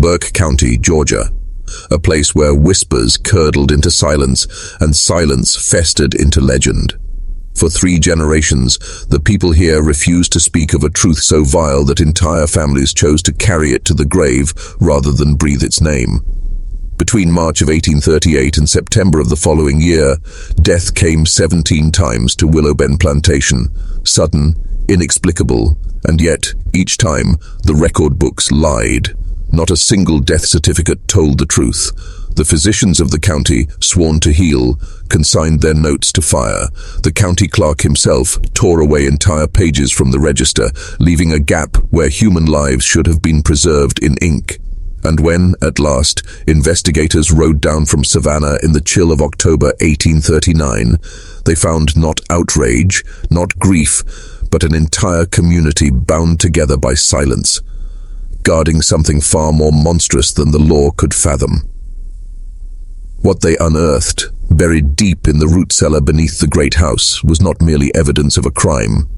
Burke County, Georgia, a place where whispers curdled into silence and silence festered into legend. For 3 generations, the people here refused to speak of a truth so vile that entire families chose to carry it to the grave rather than breathe its name. Between March of 1838 and September of the following year, death came 17 times to Willowben Plantation, sudden, inexplicable, and yet, each time, the record books lied. Not a single death certificate told the truth. The physicians of the county, sworn to heal, consigned their notes to fire. The county clerk himself tore away entire pages from the register, leaving a gap where human lives should have been preserved in ink. And when, at last, investigators rode down from Savannah in the chill of October 1839, they found not outrage, not grief, but an entire community bound together by silence, guarding something far more monstrous than the law could fathom. What they unearthed, buried deep in the root cellar beneath the great house, was not merely evidence of a crime.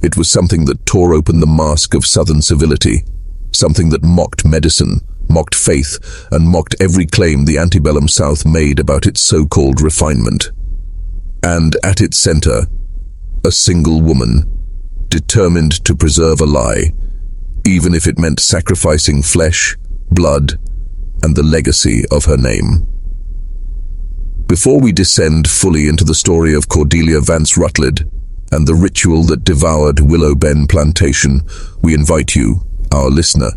It was something that tore open the mask of Southern civility, something that mocked medicine, mocked faith, and mocked every claim the antebellum South made about its so-called refinement. And at its center, a single woman, determined to preserve a lie, even if it meant sacrificing flesh, blood, and the legacy of her name. Before we descend fully into the story of Cordelia Vance Rutled and the ritual that devoured Willowben Plantation, we invite you, our listener,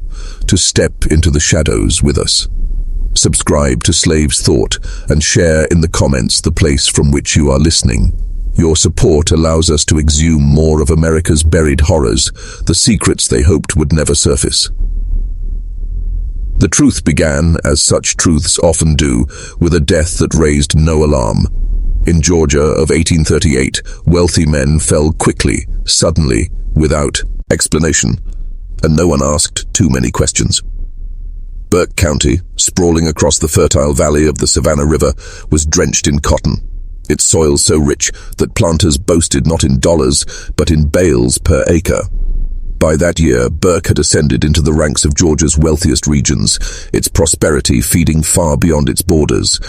to step into the shadows with us. Subscribe to Slave's Thought and share in the comments the place from which you are listening. Your support allows us to exhume more of America's buried horrors, the secrets they hoped would never surface. The truth began, as such truths often do, with a death that raised no alarm. In Georgia of 1838, wealthy men fell quickly, suddenly, without explanation, and no one asked too many questions. Burke County, sprawling across the fertile valley of the Savannah River, was drenched in cotton, its soil so rich that planters boasted not in dollars, but in bales per acre. By that year, Burke had ascended into the ranks of Georgia's wealthiest regions, its prosperity feeding far beyond its borders.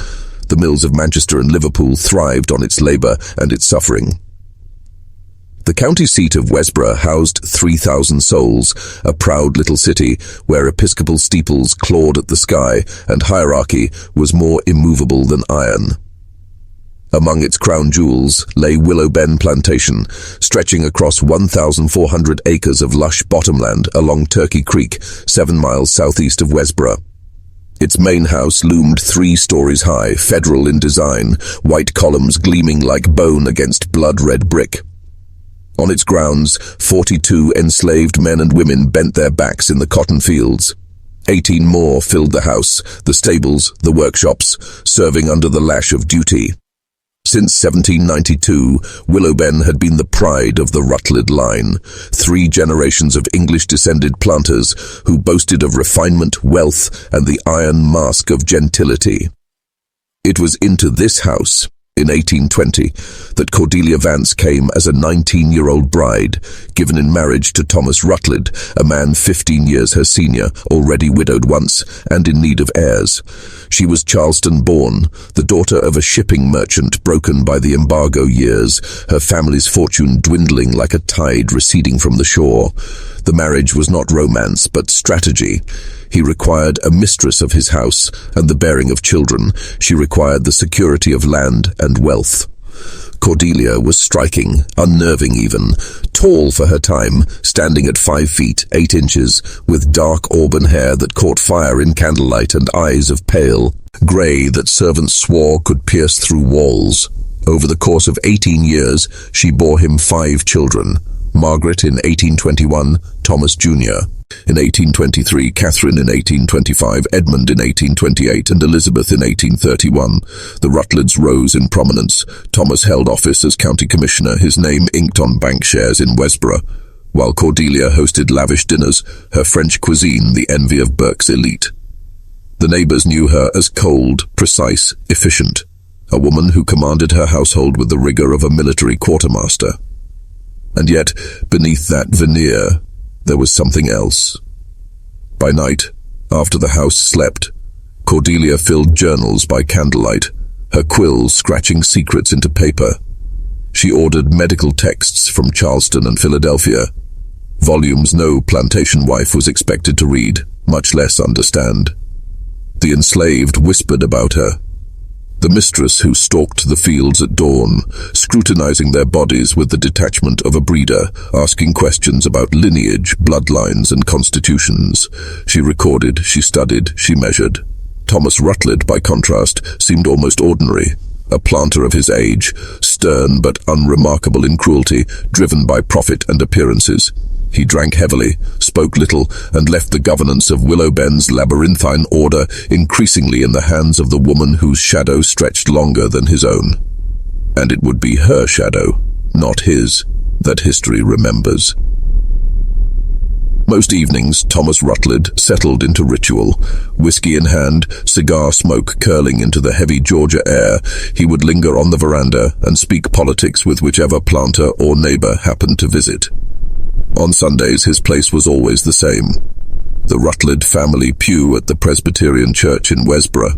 The mills of Manchester and Liverpool thrived on its labor and its suffering. The county seat of Westborough housed 3,000 souls, a proud little city where episcopal steeples clawed at the sky and hierarchy was more immovable than iron. Among its crown jewels lay Willowben Plantation, stretching across 1,400 acres of lush bottomland along Turkey Creek, 7 miles southeast of Westborough. Its main house loomed 3 stories high, federal in design, white columns gleaming like bone against blood-red brick. On its grounds, 42 enslaved men and women bent their backs in the cotton fields. 18 more filled the house, the stables, the workshops, serving under the lash of duty. Since 1792, Willowben had been the pride of the Rutled line, 3 generations of English-descended planters who boasted of refinement, wealth, and the iron mask of gentility. It was into this house, in 1820, that Cordelia Vance came as a 19-year-old bride, given in marriage to Thomas Rutled, a man 15 years her senior, already widowed once, and in need of heirs. She was Charleston-born, the daughter of a shipping merchant broken by the embargo years, her family's fortune dwindling like a tide receding from the shore. The marriage was not romance, but strategy. He required a mistress of his house and the bearing of children. She required the security of land and wealth. Cordelia was striking, unnerving even, tall for her time, standing at 5 feet 8 inches, with dark auburn hair that caught fire in candlelight and eyes of pale grey that servants swore could pierce through walls. Over the course of 18 years, she bore him 5 children. Margaret in 1821, Thomas Jr. in 1823, Catherine in 1825, Edmund in 1828, and Elizabeth in 1831. The Rutleds rose in prominence. Thomas held office as county commissioner, his name inked on bank shares in Westborough, while Cordelia hosted lavish dinners, her French cuisine the envy of Burke's elite. The neighbors knew her as cold, precise, efficient, a woman who commanded her household with the rigor of a military quartermaster. And yet, beneath that veneer, there was something else. By night, After the house slept, Cordelia filled journals by candlelight, her quills scratching secrets into paper. She ordered medical texts from Charleston and Philadelphia, volumes no plantation wife was expected to read, much less understand. The enslaved whispered about her, the mistress who stalked the fields at dawn, scrutinizing their bodies with the detachment of a breeder, asking questions about lineage, bloodlines, and constitutions. She recorded, she studied, she measured. Thomas Rutled, by contrast, seemed almost ordinary, a planter of his age, stern but unremarkable in cruelty, driven by profit and appearances. He drank heavily, spoke little, and left the governance of Willowben's labyrinthine order increasingly in the hands of the woman whose shadow stretched longer than his own. And it would be her shadow, not his, that history remembers. Most evenings, Thomas Rutled settled into ritual. Whiskey in hand, cigar smoke curling into the heavy Georgia air, he would linger on the veranda and speak politics with whichever planter or neighbor happened to visit. On Sundays, his place was always the same, the Rutled family pew at the Presbyterian Church in Westboro.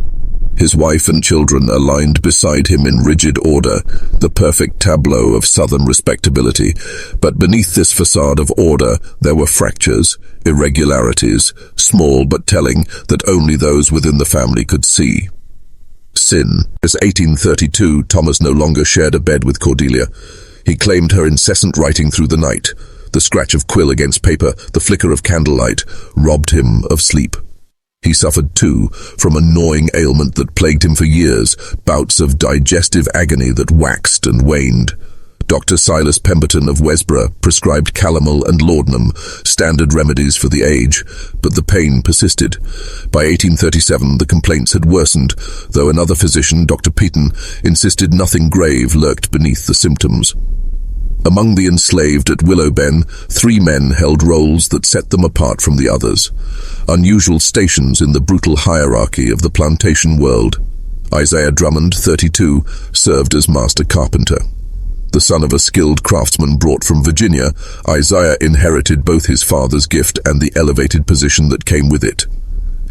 His wife and children aligned beside him in rigid order, the perfect tableau of Southern respectability. But beneath this facade of order, there were fractures, irregularities, small but telling, that only those within the family could see. Sin. As 1832, Thomas no longer shared a bed with Cordelia. He claimed her incessant writing through the night. The scratch of quill against paper, the flicker of candlelight, robbed him of sleep. He suffered, too, from a gnawing ailment that plagued him for years, bouts of digestive agony that waxed and waned. Dr. Silas Pemberton of Westboro prescribed calomel and laudanum, standard remedies for the age, but the pain persisted. By 1837, the complaints had worsened, though another physician, Dr. Peaton, insisted nothing grave lurked beneath the symptoms. Among the enslaved at Willowben, 3 men held roles that set them apart from the others, unusual stations in the brutal hierarchy of the plantation world. Isaiah Drummond, 32, served as master carpenter. The son of a skilled craftsman brought from Virginia, Isaiah inherited both his father's gift and the elevated position that came with it.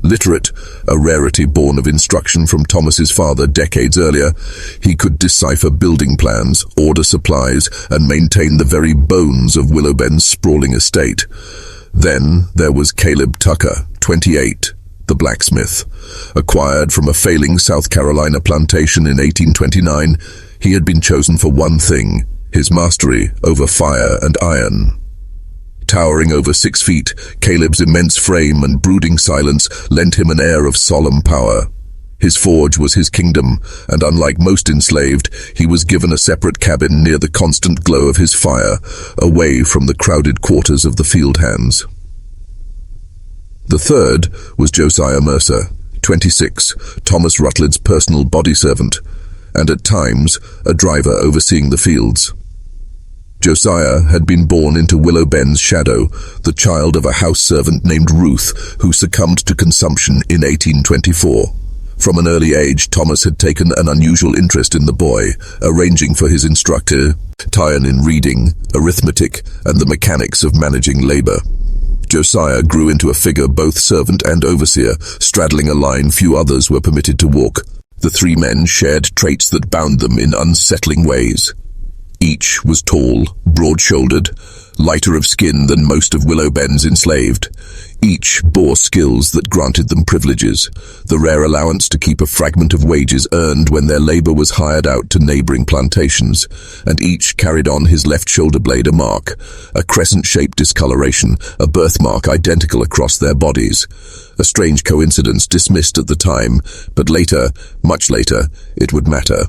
Literate, a rarity born of instruction from Thomas's father decades earlier, he could decipher building plans, order supplies, and maintain the very bones of Willowben's sprawling estate. Then there was Caleb Tucker, 28, the blacksmith. Acquired from a failing South Carolina plantation in 1829, he had been chosen for one thing, his mastery over fire and iron. Towering over 6 feet, Caleb's immense frame and brooding silence lent him an air of solemn power. His forge was his kingdom, and unlike most enslaved, he was given a separate cabin near the constant glow of his fire, away from the crowded quarters of the field hands. The third was Josiah Mercer, 26, Thomas Rutled's personal body servant, and at times a driver overseeing the fields. Josiah had been born into Willowben's shadow, the child of a house servant named Ruth, who succumbed to consumption in 1824. From an early age, Thomas had taken an unusual interest in the boy, arranging for his instructor, tie-in in reading, arithmetic, and the mechanics of managing labor. Josiah grew into a figure both servant and overseer, straddling a line few others were permitted to walk. The 3 men shared traits that bound them in unsettling ways. Each was tall, broad-shouldered, lighter of skin than most of Willowben's enslaved. Each bore skills that granted them privileges, the rare allowance to keep a fragment of wages earned when their labor was hired out to neighboring plantations, and each carried on his left shoulder blade a mark, a crescent-shaped discoloration, a birthmark identical across their bodies. A strange coincidence dismissed at the time, but later, much later, it would matter.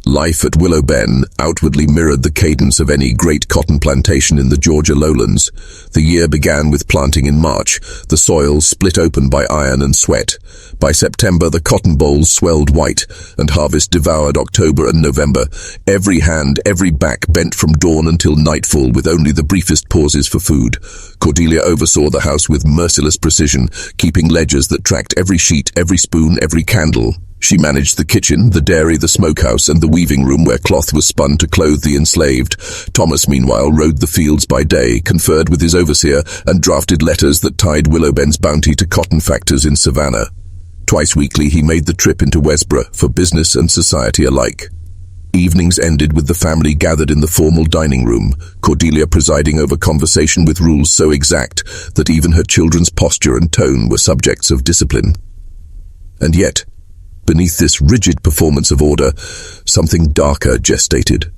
Life at Willowben outwardly mirrored the cadence of any great cotton plantation in the Georgia lowlands. The year began with planting in March, the soil split open by iron and sweat. By September, the cotton bolls swelled white, and harvest devoured October and November. Every hand, every back bent from dawn until nightfall, with only the briefest pauses for food. Cordelia oversaw the house with merciless precision, keeping ledgers that tracked every sheet, every spoon, every candle. She managed the kitchen, the dairy, the smokehouse, and the weaving room where cloth was spun to clothe the enslaved. Thomas, meanwhile, rode the fields by day, conferred with his overseer, and drafted letters that tied Willowben's bounty to cotton factors in Savannah. Twice weekly he made the trip into Westboro for business and society alike. Evenings ended with the family gathered in the formal dining room, Cordelia presiding over conversation with rules so exact that even her children's posture and tone were subjects of discipline. And yet, beneath this rigid performance of order, something darker gestated.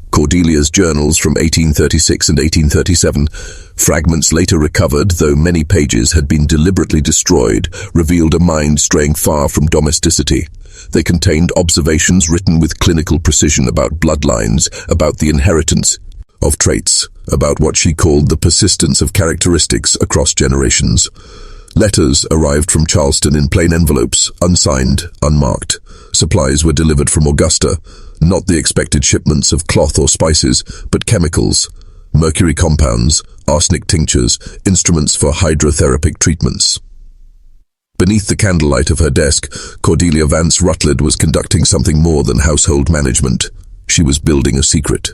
Cordelia's journals from 1836 and 1837, fragments later recovered, though many pages had been deliberately destroyed, revealed a mind straying far from domesticity. They contained observations written with clinical precision about bloodlines, about the inheritance of traits, about what she called the persistence of characteristics across generations. Letters arrived from Charleston in plain envelopes, unsigned, unmarked. Supplies were delivered from Augusta, not the expected shipments of cloth or spices, but chemicals, mercury compounds, arsenic tinctures, instruments for hydrotherapic treatments. Beneath the candlelight of her desk, Cordelia Vance Rutled was conducting something more than household management. She was building a secret.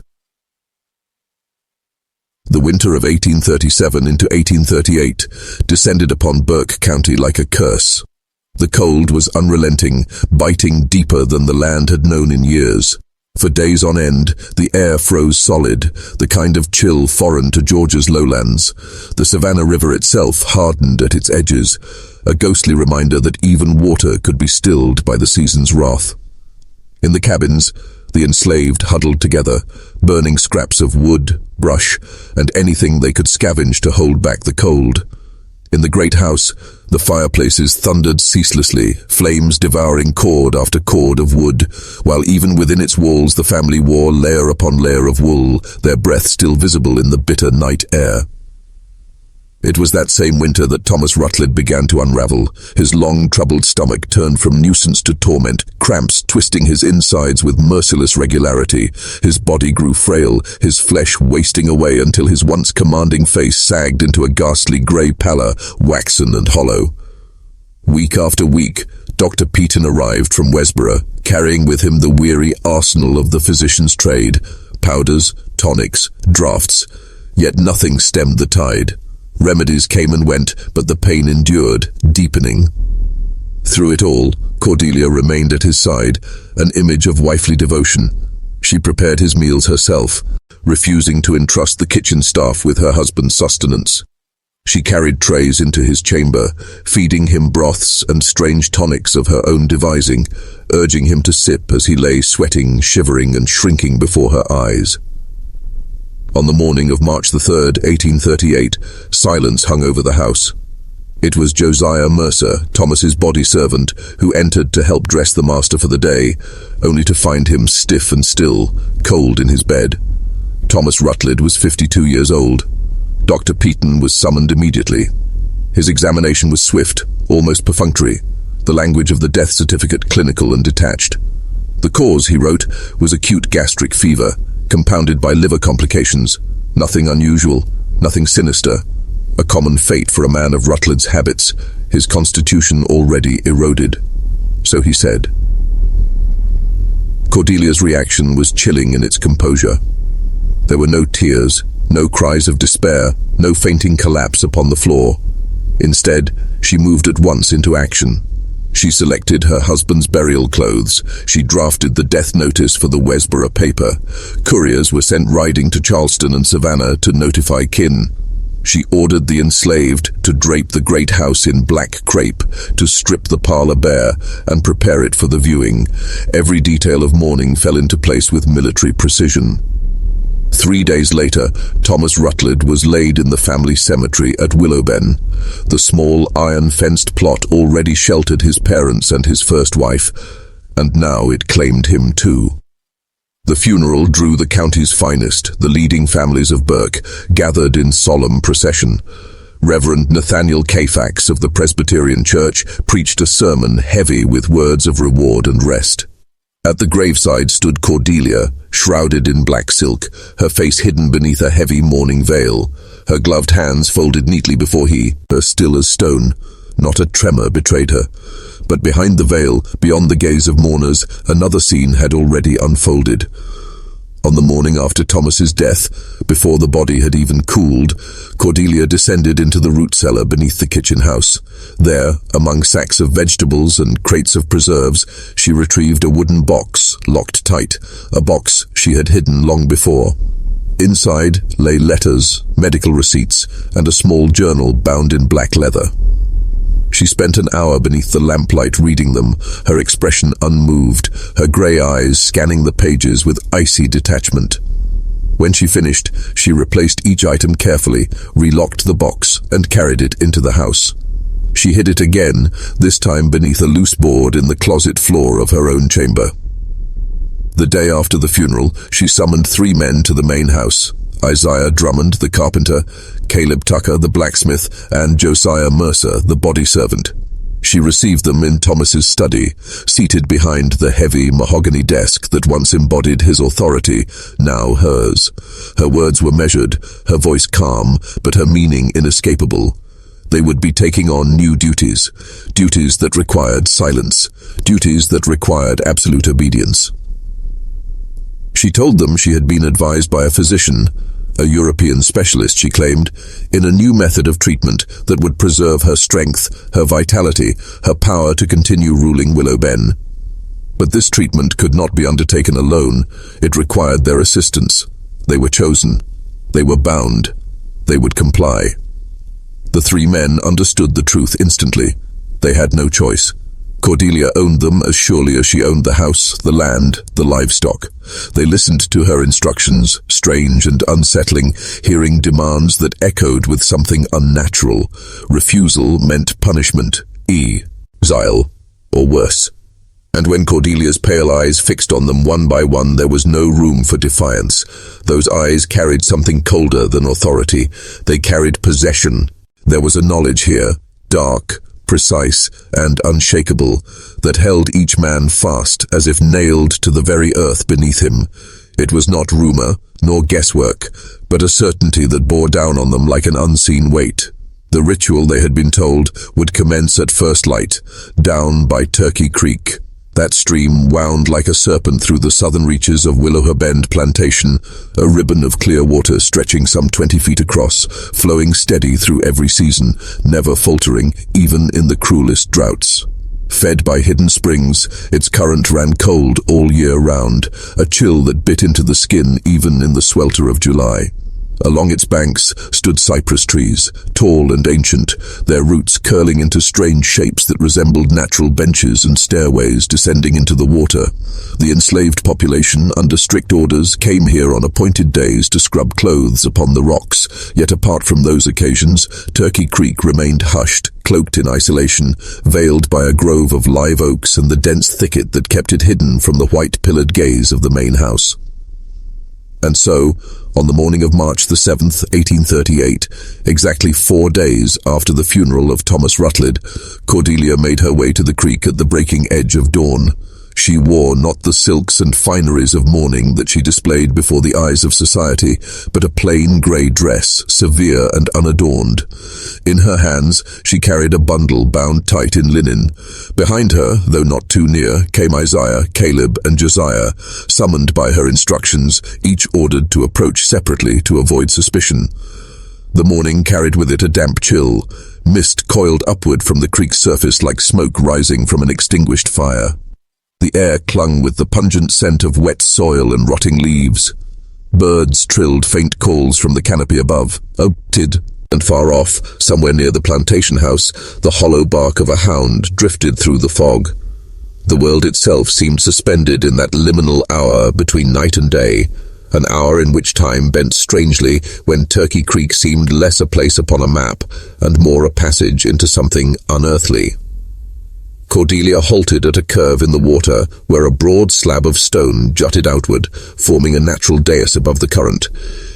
The winter of 1837 into 1838 descended upon Burke County like a curse. The cold was unrelenting, biting deeper than the land had known in years. For days on end, the air froze solid, the kind of chill foreign to Georgia's lowlands. The Savannah River itself hardened at its edges, a ghostly reminder that even water could be stilled by the season's wrath. In the cabins, the enslaved huddled together, burning scraps of wood, brush, and anything they could scavenge to hold back the cold. In the great house, the fireplaces thundered ceaselessly, flames devouring cord after cord of wood, while even within its walls the family wore layer upon layer of wool, their breath still visible in the bitter night air. It was that same winter that Thomas Rutled began to unravel. His long, troubled stomach turned from nuisance to torment, cramps twisting his insides with merciless regularity. His body grew frail, his flesh wasting away until his once commanding face sagged into a ghastly grey pallor, waxen and hollow. Week after week, Dr. Peaton arrived from Westboro, carrying with him the weary arsenal of the physician's trade, powders, tonics, draughts, yet nothing stemmed the tide. Remedies came and went, but the pain endured, deepening. Through it all, Cordelia remained at his side, an image of wifely devotion. She prepared his meals herself, refusing to entrust the kitchen staff with her husband's sustenance. She carried trays into his chamber, feeding him broths and strange tonics of her own devising, urging him to sip as he lay sweating, shivering, and shrinking before her eyes. On the morning of March the 3rd, 1838, silence hung over the house. It was Josiah Mercer, Thomas's body servant, who entered to help dress the master for the day, only to find him stiff and still, cold in his bed. Thomas Rutled was 52 years old. Dr. Peaton was summoned immediately. His examination was swift, almost perfunctory, the language of the death certificate clinical and detached. The cause, he wrote, was acute gastric fever, compounded by liver complications. Nothing unusual, nothing sinister. A common fate for a man of Rutled's habits, his constitution already eroded. So he said. Cordelia's reaction was chilling in its composure. There were no tears, no cries of despair, no fainting collapse upon the floor. Instead, she moved at once into action. She selected her husband's burial clothes. She drafted the death notice for the Westboro paper. Couriers were sent riding to Charleston and Savannah to notify kin. She ordered the enslaved to drape the great house in black crepe, to strip the parlor bare, and prepare it for the viewing. Every detail of mourning fell into place with military precision. 3 days later, Thomas Rutled was laid in the family cemetery at Willowben. The small iron-fenced plot already sheltered his parents and his first wife, and now it claimed him too. The funeral drew the county's finest, the leading families of Burke, gathered in solemn procession. Reverend Nathaniel Fax of the Presbyterian Church preached a sermon heavy with words of reward and rest. At the graveside stood Cordelia, shrouded in black silk, her face hidden beneath a heavy mourning veil, her gloved hands folded neatly before her still as stone. not a tremor betrayed her. But behind the veil, beyond the gaze of mourners, another scene had already unfolded. On the morning after Thomas's death, before the body had even cooled, Cordelia descended into the root cellar beneath the kitchen house. There, among sacks of vegetables and crates of preserves, she retrieved a wooden box, locked tight, a box she had hidden long before. Inside lay letters, medical receipts, and a small journal bound in black leather. She spent an hour beneath the lamplight reading them, her expression unmoved, her grey eyes scanning the pages with icy detachment. When she finished, she replaced each item carefully, relocked the box, and carried it into the house. She hid it again, this time beneath a loose board in the closet floor of her own chamber. The day after the funeral, she summoned 3 men to the main house: Isaiah Drummond, the carpenter, Caleb Tucker, the blacksmith, and Josiah Mercer, the body servant. She received them in Thomas's study, seated behind the heavy mahogany desk that once embodied his authority, now hers. Her words were measured, her voice calm, but her meaning inescapable. They would be taking on new duties, duties that required silence, duties that required absolute obedience. She told them she had been advised by a physician, a European specialist, she claimed, in a new method of treatment that would preserve her strength, her vitality, her power to continue ruling Willowben. But this treatment could not be undertaken alone. It required their assistance. They were chosen. They were bound. They would comply. The 3 men understood the truth instantly. They had no choice. Cordelia owned them as surely as she owned the house, the land, the livestock. They listened to her instructions, strange and unsettling, hearing demands that echoed with something unnatural. Refusal meant punishment, exile, or worse. And when Cordelia's pale eyes fixed on them one by one, there was no room for defiance. Those eyes carried something colder than authority. They carried possession. There was a knowledge here, dark, precise, and unshakable, that held each man fast as if nailed to the very earth beneath him. It was not rumor, nor guesswork, but a certainty that bore down on them like an unseen weight. The ritual, they had been told, would commence at first light, down by Turkey Creek. That stream wound like a serpent through the southern reaches of Willowben Plantation, a ribbon of clear water stretching some 20 feet across, flowing steady through every season, never faltering, even in the cruelest droughts. Fed by hidden springs, its current ran cold all year round, a chill that bit into the skin even in the swelter of July. Along its banks stood cypress trees, tall and ancient, their roots curling into strange shapes that resembled natural benches and stairways descending into the water. The enslaved population, under strict orders, came here on appointed days to scrub clothes upon the rocks, yet apart from those occasions, Turkey Creek remained hushed, cloaked in isolation, veiled by a grove of live oaks and the dense thicket that kept it hidden from the white-pillared gaze of the main house. And so, on the morning of March the 7th, 1838, exactly 4 days after the funeral of Thomas Rutled, Cordelia made her way to the creek at the breaking edge of dawn. She wore not the silks and fineries of mourning that she displayed before the eyes of society, but a plain grey dress, severe and unadorned. In her hands she carried a bundle bound tight in linen. Behind her, though not too near, came Isaiah, Caleb, and Josiah, summoned by her instructions, each ordered to approach separately to avoid suspicion. The morning carried with it a damp chill. Mist coiled upward from the creek's surface like smoke rising from an extinguished fire. The air clung with the pungent scent of wet soil and rotting leaves. Birds trilled faint calls from the canopy above. And far off, somewhere near the plantation house, the hollow bark of a hound drifted through the fog. The world itself seemed suspended in that liminal hour between night and day, an hour in which time bent strangely when Turkey Creek seemed less a place upon a map and more a passage into something unearthly. Cordelia halted at a curve in the water where a broad slab of stone jutted outward, forming a natural dais above the current.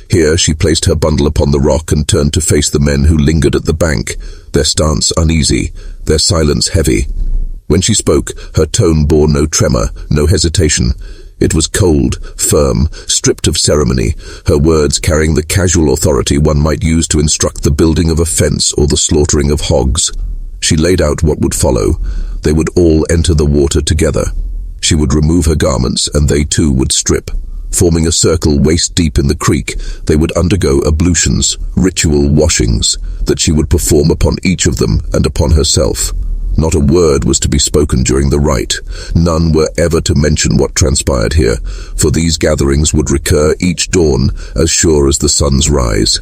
Here she placed her bundle upon the rock and turned to face the men who lingered at the bank, their stance uneasy, their silence heavy. When she spoke, her tone bore no tremor, no hesitation. It was cold, firm, stripped of ceremony, her words carrying the casual authority one might use to instruct the building of a fence or the slaughtering of hogs. She laid out what would follow. They would all enter the water together. She would remove her garments, and they too would strip. Forming a circle waist-deep in the creek, they would undergo ablutions, ritual washings, that she would perform upon each of them and upon herself. Not a word was to be spoken during the rite. None were ever to mention what transpired here, for these gatherings would recur each dawn as sure as the sun's rise.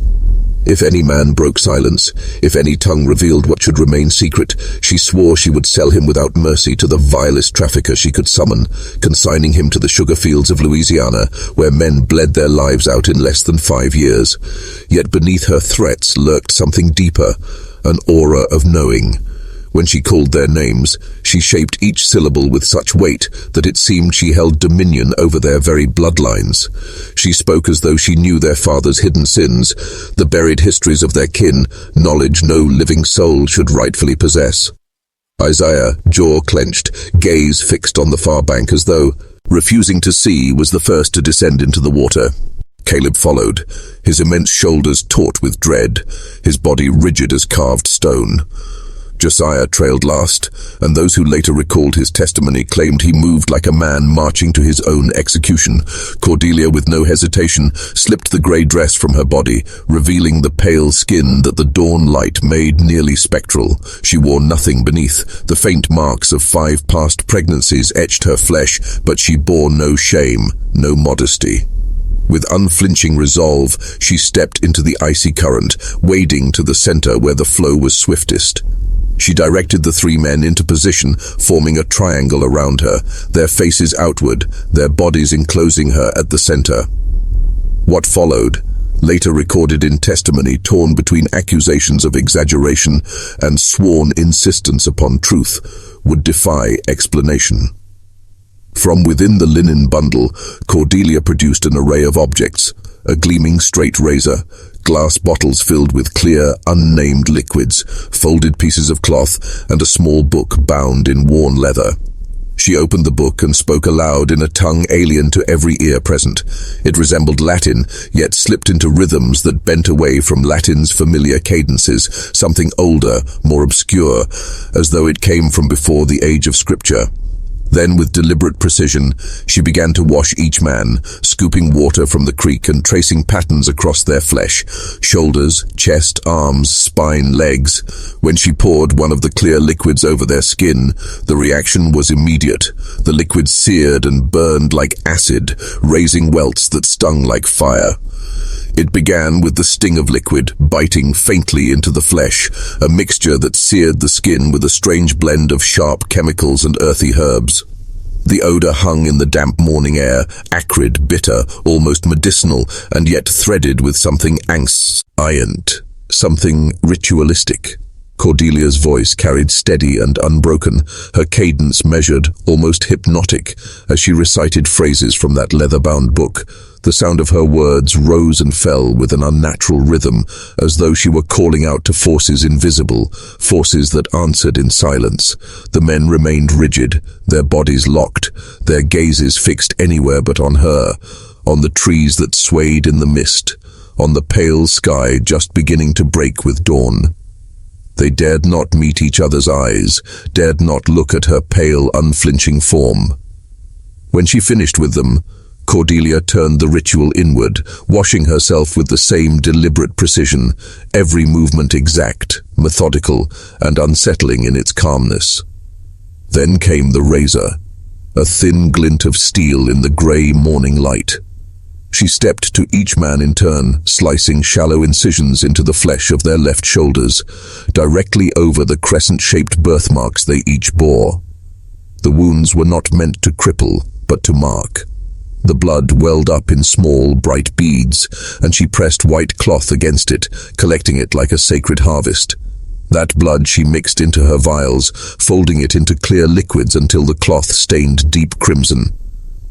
If any man broke silence, if any tongue revealed what should remain secret, she swore she would sell him without mercy to the vilest trafficker she could summon, consigning him to the sugar fields of Louisiana, where men bled their lives out in less than 5 years. Yet beneath her threats lurked something deeper, an aura of knowing. When she called their names, she shaped each syllable with such weight that it seemed she held dominion over their very bloodlines. She spoke as though she knew their fathers' hidden sins, the buried histories of their kin, knowledge no living soul should rightfully possess. Isaiah, jaw clenched, gaze fixed on the far bank as though, refusing to see, was the first to descend into the water. Caleb followed, his immense shoulders taut with dread, his body rigid as carved stone. Josiah trailed last, and those who later recalled his testimony claimed he moved like a man marching to his own execution. Cordelia, with no hesitation, slipped the grey dress from her body, revealing the pale skin that the dawn light made nearly spectral. She wore nothing beneath. The faint marks of 5 past pregnancies etched her flesh, but she bore no shame, no modesty. With unflinching resolve, she stepped into the icy current, wading to the center where the flow was swiftest. She directed the 3 men into position, forming a triangle around her, their faces outward, their bodies enclosing her at the center. What followed, later recorded in testimony torn between accusations of exaggeration and sworn insistence upon truth, would defy explanation. From within the linen bundle, Cordelia produced an array of objects, a gleaming straight razor, glass bottles filled with clear, unnamed liquids, folded pieces of cloth, and a small book bound in worn leather. She opened the book and spoke aloud in a tongue alien to every ear present. It resembled Latin, yet slipped into rhythms that bent away from Latin's familiar cadences, something older, more obscure, as though it came from before the age of Scripture. Then, with deliberate precision, she began to wash each man, scooping water from the creek and tracing patterns across their flesh, shoulders, chest, arms, spine, legs. When she poured one of the clear liquids over their skin, the reaction was immediate. The liquid seared and burned like acid, raising welts that stung like fire. It began with the sting of liquid, biting faintly into the flesh, a mixture that seared the skin with a strange blend of sharp chemicals and earthy herbs. The odor hung in the damp morning air, acrid, bitter, almost medicinal, and yet threaded with something ancient, something ritualistic. Cordelia's voice carried steady and unbroken, her cadence measured, almost hypnotic, as she recited phrases from that leather-bound book. The sound of her words rose and fell with an unnatural rhythm, as though she were calling out to forces invisible, forces that answered in silence. The men remained rigid, their bodies locked, their gazes fixed anywhere but on her, on the trees that swayed in the mist, on the pale sky just beginning to break with dawn. They dared not meet each other's eyes, dared not look at her pale, unflinching form. When she finished with them, Cordelia turned the ritual inward, washing herself with the same deliberate precision, every movement exact, methodical, and unsettling in its calmness. Then came the razor, a thin glint of steel in the grey morning light. She stepped to each man in turn, slicing shallow incisions into the flesh of their left shoulders, directly over the crescent-shaped birthmarks they each bore. The wounds were not meant to cripple, but to mark. The blood welled up in small, bright beads, and she pressed white cloth against it, collecting it like a sacred harvest. That blood she mixed into her vials, folding it into clear liquids until the cloth stained deep crimson.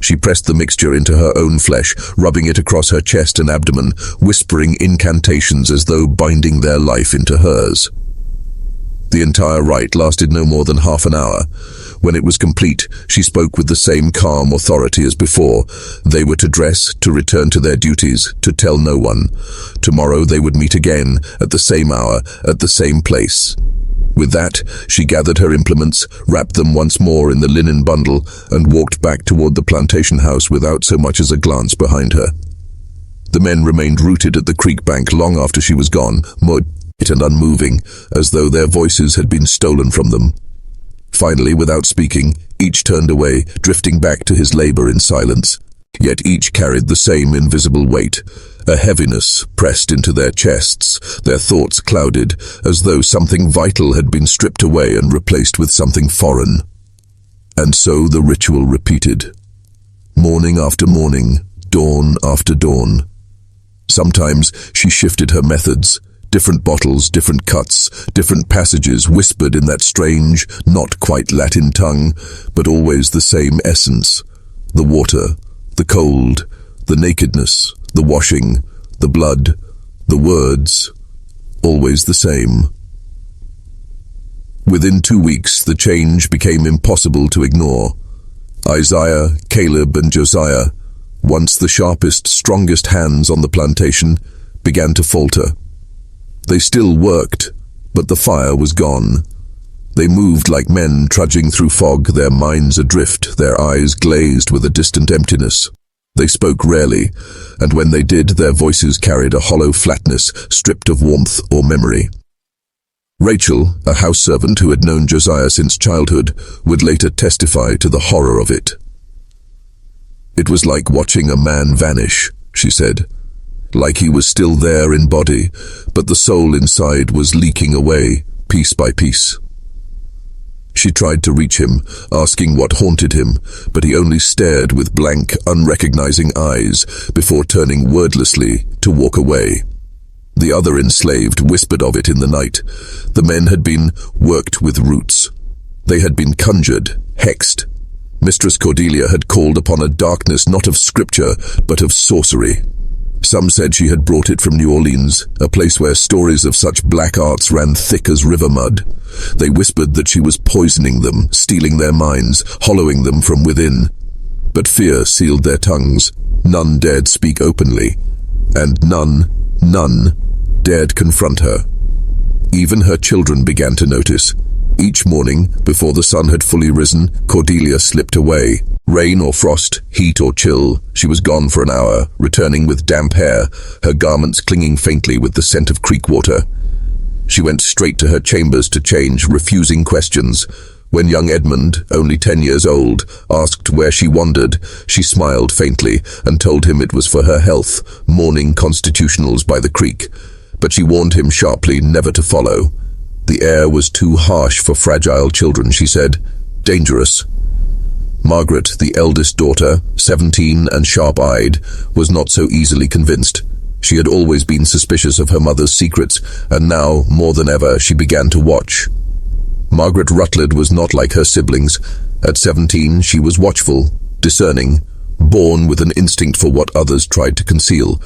She pressed the mixture into her own flesh, rubbing it across her chest and abdomen, whispering incantations as though binding their life into hers. The entire rite lasted no more than half an hour. When it was complete, she spoke with the same calm authority as before. They were to dress, to return to their duties, to tell no one. Tomorrow they would meet again, at the same hour, at the same place. With that, she gathered her implements, wrapped them once more in the linen bundle, and walked back toward the plantation house without so much as a glance behind her. The men remained rooted at the creek bank long after she was gone, moist and unmoving, as though their voices had been stolen from them. Finally, without speaking, each turned away, drifting back to his labor in silence. Yet each carried the same invisible weight, a heaviness pressed into their chests, their thoughts clouded, as though something vital had been stripped away and replaced with something foreign. And so the ritual repeated. Morning after morning, dawn after dawn. Sometimes she shifted her methods. Different bottles, different cuts, different passages whispered in that strange, not quite Latin tongue, but always the same essence. The water, the cold, the nakedness, the washing, the blood, the words, always the same. Within 2 weeks, the change became impossible to ignore. Isaiah, Caleb, and Josiah, once the sharpest, strongest hands on the plantation, began to falter. They still worked, but the fire was gone. They moved like men trudging through fog, their minds adrift, their eyes glazed with a distant emptiness. They spoke rarely, and when they did, their voices carried a hollow flatness, stripped of warmth or memory. Rachel, a house servant who had known Josiah since childhood, would later testify to the horror of it. It was like watching a man vanish, she said. Like he was still there in body, but the soul inside was leaking away, piece by piece. She tried to reach him, asking what haunted him, but he only stared with blank, unrecognizing eyes before turning wordlessly to walk away. The other enslaved whispered of it in the night. The men had been worked with roots. They had been conjured, hexed. Mistress Cordelia had called upon a darkness not of scripture, but of sorcery. Some said she had brought it from New Orleans, a place where stories of such black arts ran thick as river mud. They whispered that she was poisoning them, stealing their minds, hollowing them from within. But fear sealed their tongues. None dared speak openly, and none dared confront her. Even her children began to notice. Each morning, before the sun had fully risen, Cordelia slipped away. Rain or frost, heat or chill, she was gone for an hour, returning with damp hair, her garments clinging faintly with the scent of creek water. She went straight to her chambers to change, refusing questions. When young Edmund, only 10 years old, asked where she wandered, she smiled faintly and told him it was for her health, morning constitutionals by the creek. But she warned him sharply never to follow. The air was too harsh for fragile children, she said. Dangerous. Margaret, the eldest daughter, 17 and sharp-eyed, was not so easily convinced. She had always been suspicious of her mother's secrets, and now, more than ever, she began to watch. Margaret Rutled was not like her siblings. At 17, she was watchful, discerning, born with an instinct for what others tried to conceal.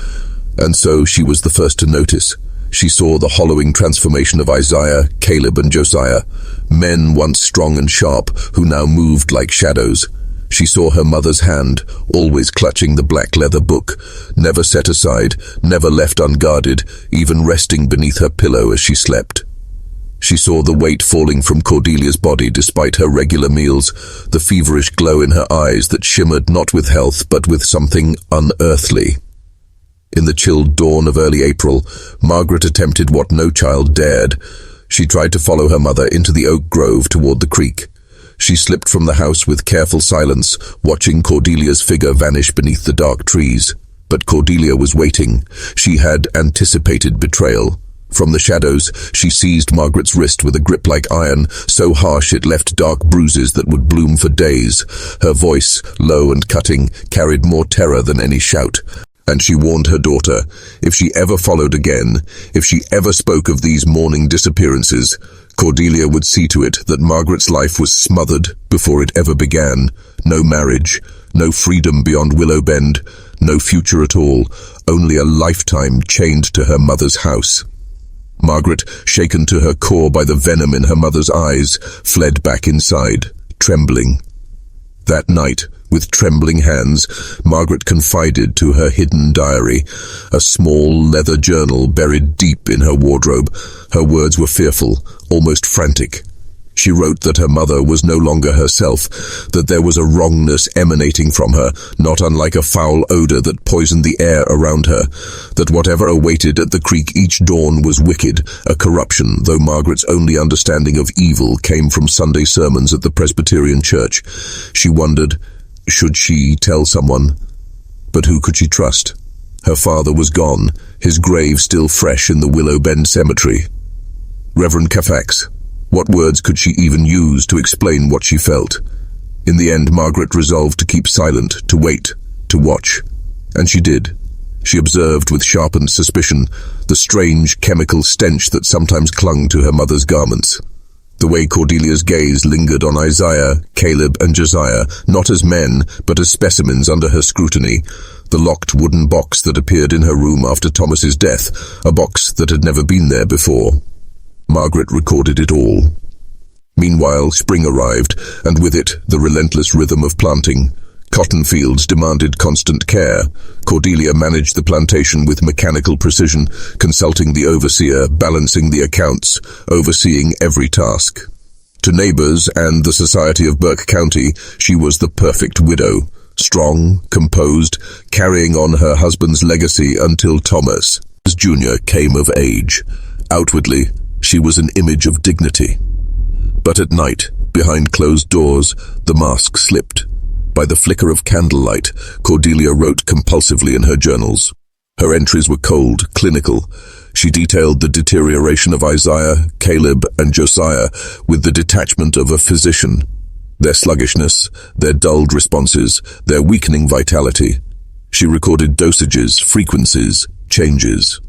And so she was the first to notice. She saw the hollowing transformation of Isaiah, Caleb, and Josiah, men once strong and sharp, who now moved like shadows. She saw her mother's hand, always clutching the black leather book, never set aside, never left unguarded, even resting beneath her pillow as she slept. She saw the weight falling from Cordelia's body despite her regular meals, the feverish glow in her eyes that shimmered not with health but with something unearthly. In the chilled dawn of early April, Margaret attempted what no child dared. She tried to follow her mother into the oak grove toward the creek. She slipped from the house with careful silence, watching Cordelia's figure vanish beneath the dark trees. But Cordelia was waiting. She had anticipated betrayal. From the shadows, she seized Margaret's wrist with a grip like iron, so harsh it left dark bruises that would bloom for days. Her voice, low and cutting, carried more terror than any shout. And she warned her daughter, if she ever followed again, if she ever spoke of these morning disappearances, Cordelia would see to it that Margaret's life was smothered before it ever began. No marriage, no freedom beyond Willowbend, no future at all, only a lifetime chained to her mother's house. Margaret, shaken to her core by the venom in her mother's eyes, fled back inside, trembling. That night, with trembling hands, Margaret confided to her hidden diary, a small leather journal buried deep in her wardrobe. Her words were fearful, almost frantic. She wrote that her mother was no longer herself, that there was a wrongness emanating from her, not unlike a foul odor that poisoned the air around her, that whatever awaited at the creek each dawn was wicked, a corruption, though Margaret's only understanding of evil came from Sunday sermons at the Presbyterian church. She wondered, should she tell someone? But who could she trust? Her father was gone, his grave still fresh in the Willowben cemetery. Reverend Cafax. What words could she even use to explain what she felt? In the end, Margaret resolved to keep silent, to wait, to watch. And she did. She observed with sharpened suspicion the strange chemical stench that sometimes clung to her mother's garments. The way Cordelia's gaze lingered on Isaiah, Caleb, and Josiah, not as men, but as specimens under her scrutiny. The locked wooden box that appeared in her room after Thomas's death, a box that had never been there before. Margaret recorded it all. Meanwhile, spring arrived, and with it, the relentless rhythm of planting. Cotton fields demanded constant care. Cordelia managed the plantation with mechanical precision, consulting the overseer, balancing the accounts, overseeing every task. To neighbors and the society of Burke County, she was the perfect widow. Strong, composed, carrying on her husband's legacy until Thomas Jr. came of age. Outwardly, she was an image of dignity. But at night, behind closed doors, the mask slipped. By the flicker of candlelight, Cordelia wrote compulsively in her journals. Her entries were cold, clinical. She detailed the deterioration of Isaiah, Caleb, and Josiah with the detachment of a physician. Their sluggishness, their dulled responses, their weakening vitality. She recorded dosages, frequencies, changes.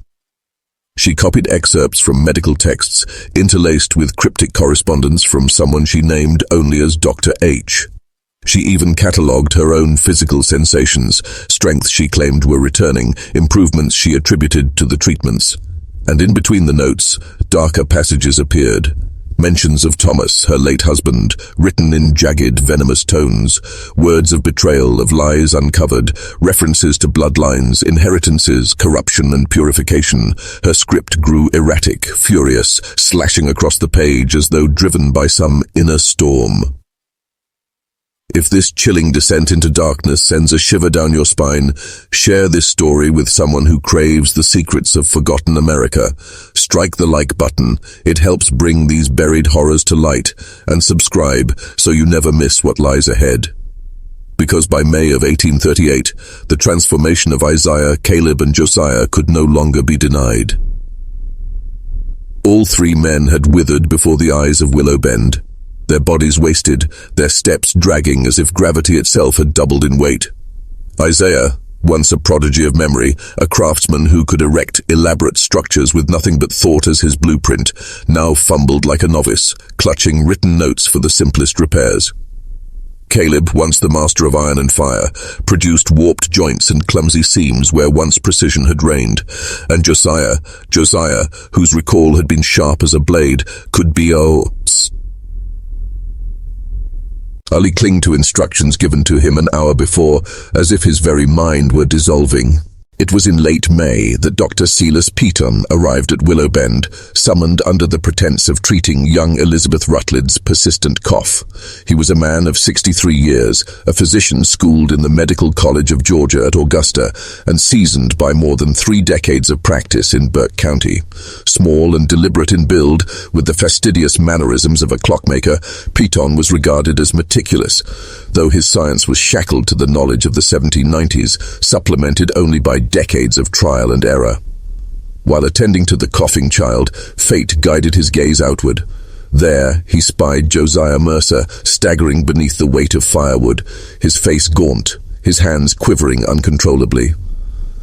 She copied excerpts from medical texts, interlaced with cryptic correspondence from someone she named only as Dr. H. She even catalogued her own physical sensations, strengths she claimed were returning, improvements she attributed to the treatments. And in between the notes, darker passages appeared. Mentions of Thomas, her late husband, written in jagged, venomous tones, words of betrayal, of lies uncovered, references to bloodlines, inheritances, corruption and purification. Her script grew erratic, furious, slashing across the page as though driven by some inner storm. If this chilling descent into darkness sends a shiver down your spine, share this story with someone who craves the secrets of forgotten America. Strike the like button. It helps bring these buried horrors to light. And subscribe so you never miss what lies ahead. Because by May of 1838, the transformation of Isaiah, Caleb, and Josiah could no longer be denied. All three men had withered before the eyes of Willowben. Their bodies wasted, their steps dragging as if gravity itself had doubled in weight. Isaiah, once a prodigy of memory, a craftsman who could erect elaborate structures with nothing but thought as his blueprint, now fumbled like a novice, clutching written notes for the simplest repairs. Caleb, once the master of iron and fire, produced warped joints and clumsy seams where once precision had reigned. And Josiah, whose recall had been sharp as a blade, could be only cling to instructions given to him an hour before, as if his very mind were dissolving. It was in late May that Dr. Silas Peaton arrived at Willowben, summoned under the pretense of treating young Elizabeth Rutled's persistent cough. He was a man of 63 years, a physician schooled in the Medical College of Georgia at Augusta, and seasoned by more than 3 decades of practice in Burke County. Small and deliberate in build, with the fastidious mannerisms of a clockmaker, Peaton was regarded as meticulous, though his science was shackled to the knowledge of the 1790s, supplemented only by decades of trial and error. While attending to the coughing child, fate guided his gaze outward. There, he spied Josiah Mercer, staggering beneath the weight of firewood, his face gaunt, his hands quivering uncontrollably.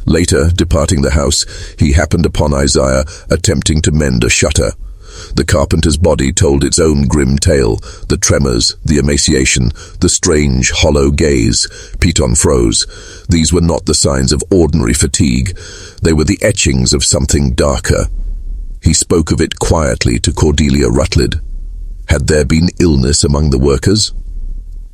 Later, departing the house, he happened upon Isaiah attempting to mend a shutter. The carpenter's body told its own grim tale, the tremors, the emaciation, the strange, hollow gaze. Peaton froze. These were not the signs of ordinary fatigue. They were the etchings of something darker. He spoke of it quietly to Cordelia Rutled. Had there been illness among the workers?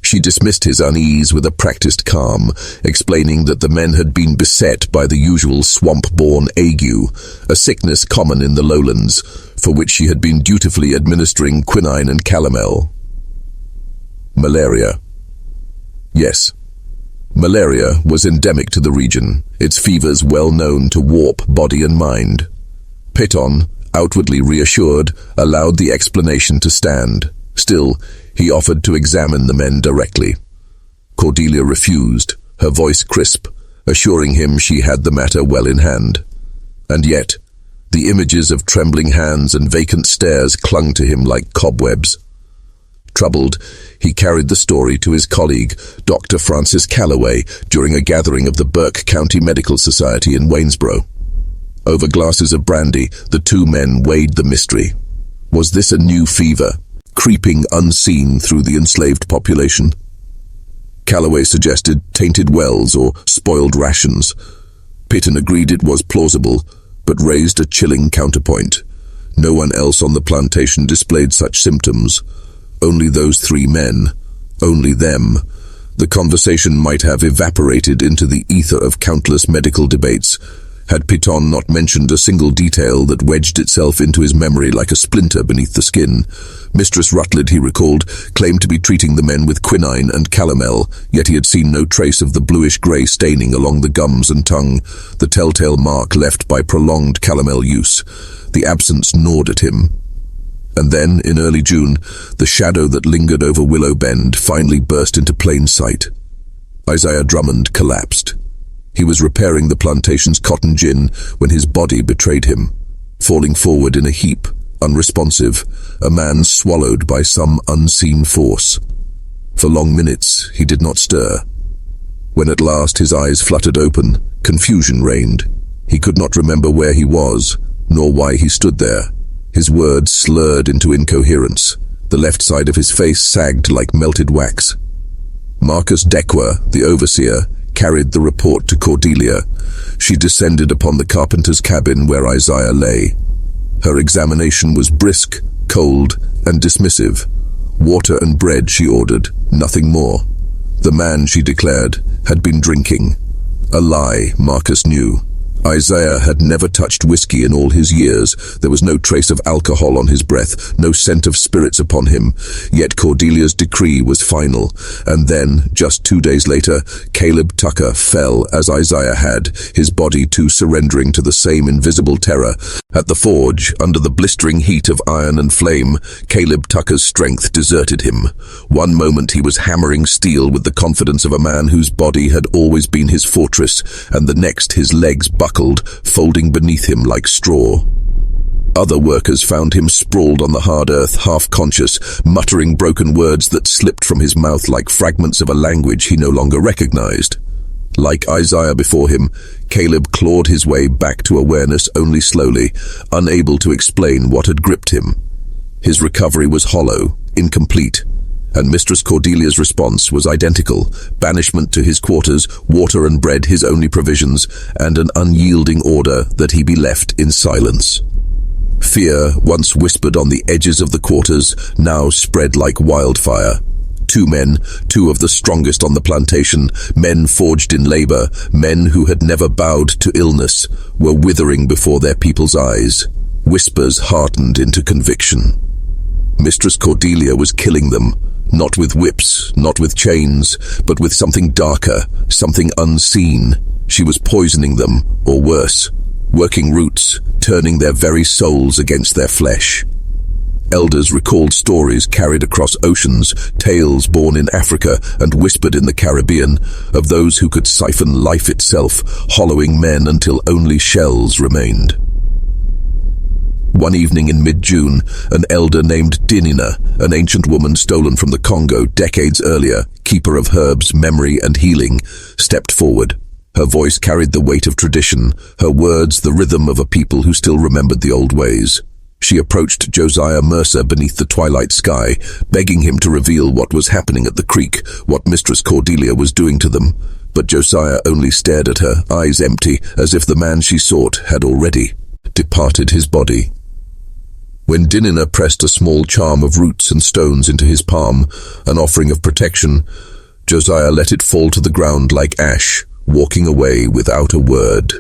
She dismissed his unease with a practiced calm, explaining that the men had been beset by the usual swamp-borne ague, a sickness common in the lowlands. for which she had been dutifully administering quinine and calomel. Malaria. Yes, malaria was endemic to the region, its fevers well known to warp body and mind. Piton, outwardly reassured, allowed the explanation to stand. Still, he offered to examine the men directly. Cordelia refused, her voice crisp, assuring him she had the matter well in hand. And yet, the images of trembling hands and vacant stares clung to him like cobwebs. Troubled, he carried the story to his colleague, Dr. Francis Calloway, during a gathering of the Burke County Medical Society in Waynesboro. Over glasses of brandy, the two men weighed the mystery. Was this a new fever, creeping unseen through the enslaved population? Calloway suggested tainted wells or spoiled rations. Piton agreed it was plausible, but raised a chilling counterpoint. No one else on the plantation displayed such symptoms. Only those three men. Only them. The conversation might have evaporated into the ether of countless medical debates, had Piton not mentioned a single detail that wedged itself into his memory like a splinter beneath the skin. Mistress Rutled, he recalled, claimed to be treating the men with quinine and calomel, yet he had seen no trace of the bluish-grey staining along the gums and tongue, the telltale mark left by prolonged calomel use. The absence gnawed at him. And then, in early June, the shadow that lingered over Willow Bend finally burst into plain sight. Isaiah Drummond collapsed. He was repairing the plantation's cotton gin when his body betrayed him. Falling forward in a heap, unresponsive, a man swallowed by some unseen force. For long minutes, he did not stir. When at last his eyes fluttered open, confusion reigned. He could not remember where he was, nor why he stood there. His words slurred into incoherence. The left side of his face sagged like melted wax. Marcus Dequa, the overseer, carried the report to Cordelia. She descended upon the carpenter's cabin where Isaiah lay. Her examination was brisk, cold, and dismissive. Water and bread, she ordered, nothing more. The man, she declared, had been drinking. A lie, Marcus knew. Isaiah had never touched whiskey in all his years. There was no trace of alcohol on his breath, no scent of spirits upon him. Yet Cordelia's decree was final. And then, just 2 days later, Caleb Tucker fell as Isaiah had, his body too surrendering to the same invisible terror. At the forge, under the blistering heat of iron and flame, Caleb Tucker's strength deserted him. One moment he was hammering steel with the confidence of a man whose body had always been his fortress, and the next his legs buckled, folding beneath him like straw. Other workers found him sprawled on the hard earth, half-conscious, muttering broken words that slipped from his mouth like fragments of a language he no longer recognized. Like Isaiah before him, Caleb clawed his way back to awareness only slowly, unable to explain what had gripped him. His recovery was hollow, incomplete, and Mistress Cordelia's response was identical: banishment to his quarters, water and bread his only provisions, and an unyielding order that he be left in silence. Fear, once whispered on the edges of the quarters, now spread like wildfire. 2 men, 2 of the strongest on the plantation, men forged in labor, men who had never bowed to illness, were withering before their people's eyes. Whispers hardened into conviction. Mistress Cordelia was killing them, not with whips, not with chains, but with something darker, something unseen. She was poisoning them, or worse, working roots, turning their very souls against their flesh. Elders recalled stories carried across oceans, tales born in Africa and whispered in the Caribbean, of those who could siphon life itself, hollowing men until only shells remained. One evening in mid-June, an elder named Dinina, an ancient woman stolen from the Congo decades earlier, keeper of herbs, memory, and healing, stepped forward. Her voice carried the weight of tradition, her words the rhythm of a people who still remembered the old ways. She approached Josiah Mercer beneath the twilight sky, begging him to reveal what was happening at the creek, what Mistress Cordelia was doing to them. But Josiah only stared at her, eyes empty, as if the man she sought had already departed his body. When Dinina pressed a small charm of roots and stones into his palm, an offering of protection, Josiah let it fall to the ground like ash, walking away without a word.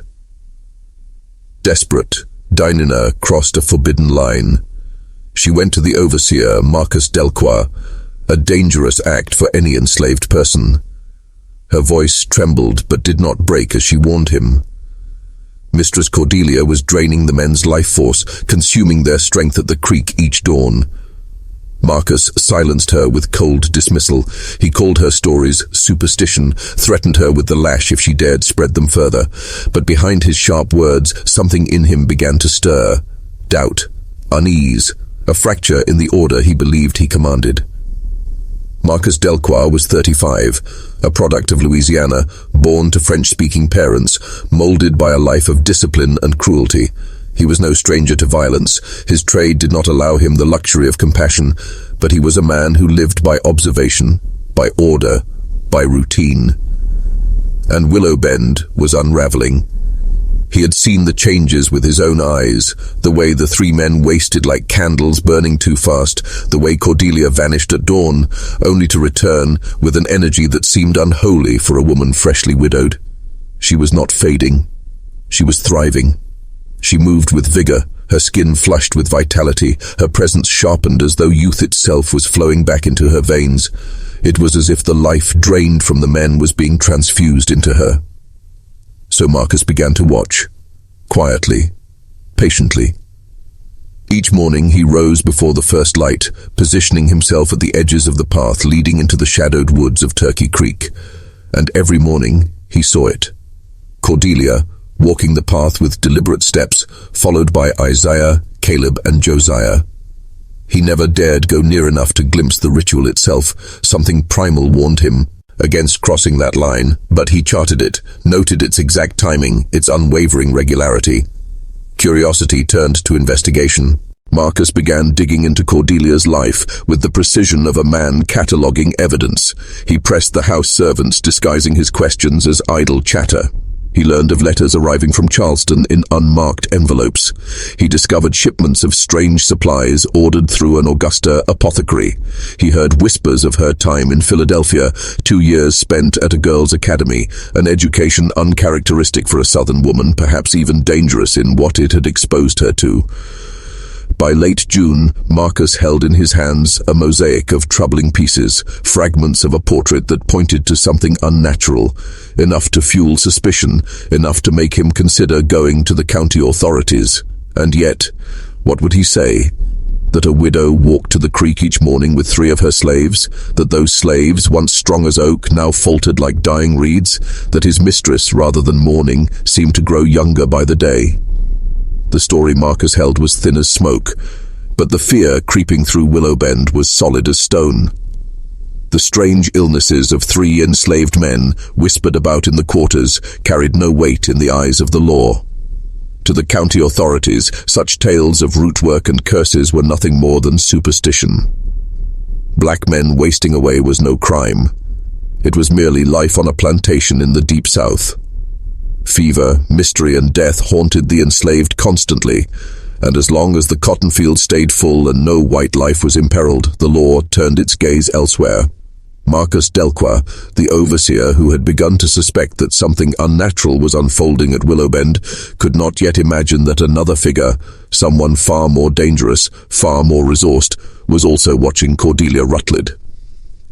Desperate, Dinah crossed a forbidden line. She went to the overseer, Marcus Delqua, a dangerous act for any enslaved person. Her voice trembled but did not break as she warned him. Mistress Cordelia was draining the men's life force, consuming their strength at the creek each dawn. Marcus silenced her with cold dismissal. He called her stories superstition, threatened her with the lash if she dared spread them further. But behind his sharp words, something in him began to stir. Doubt, unease, a fracture in the order he believed he commanded. Marcus Delqua was 35, a product of Louisiana, born to French-speaking parents, molded by a life of discipline and cruelty. He was no stranger to violence. His trade did not allow him the luxury of compassion, but he was a man who lived by observation, by order, by routine. And Willowben was unraveling. He had seen the changes with his own eyes, the way the three men wasted like candles burning too fast, the way Cordelia vanished at dawn, only to return with an energy that seemed unholy for a woman freshly widowed. She was not fading. She was thriving. She moved with vigor, her skin flushed with vitality, her presence sharpened as though youth itself was flowing back into her veins. It was as if the life drained from the men was being transfused into her. So Marcus began to watch, quietly, patiently. Each morning he rose before the first light, positioning himself at the edges of the path leading into the shadowed woods of Turkey Creek. And every morning he saw it. Cordelia, walking the path with deliberate steps, followed by Isaiah, Caleb, and Josiah. He never dared go near enough to glimpse the ritual itself. Something primal warned him against crossing that line, but he charted it, noted its exact timing, its unwavering regularity. Curiosity turned to investigation. Marcus began digging into Cordelia's life with the precision of a man cataloguing evidence. He pressed the house servants, disguising his questions as idle chatter. He learned of letters arriving from Charleston in unmarked envelopes. He discovered shipments of strange supplies ordered through an Augusta apothecary. He heard whispers of her time in Philadelphia, 2 years spent at a girls' academy, an education uncharacteristic for a Southern woman, perhaps even dangerous in what it had exposed her to. By late June, Marcus held in his hands a mosaic of troubling pieces, fragments of a portrait that pointed to something unnatural, enough to fuel suspicion, enough to make him consider going to the county authorities. And yet, what would he say? That a widow walked to the creek each morning with 3 of her slaves, that those slaves, once strong as oak, now faltered like dying reeds, that his mistress, rather than mourning, seemed to grow younger by the day. The story Marcus held was thin as smoke, but the fear creeping through Willowben was solid as stone. The strange illnesses of 3 enslaved men, whispered about in the quarters, carried no weight in the eyes of the law. To the county authorities, such tales of root work and curses were nothing more than superstition. Black men wasting away was no crime. It was merely life on a plantation in the deep south. Fever, mystery, and death haunted the enslaved constantly, and as long as the cotton field stayed full and no white life was imperiled, the law turned its gaze elsewhere. Marcus Delqua, the overseer who had begun to suspect that something unnatural was unfolding at Willowben, could not yet imagine that another figure, someone far more dangerous, far more resourced, was also watching Cordelia Rutled.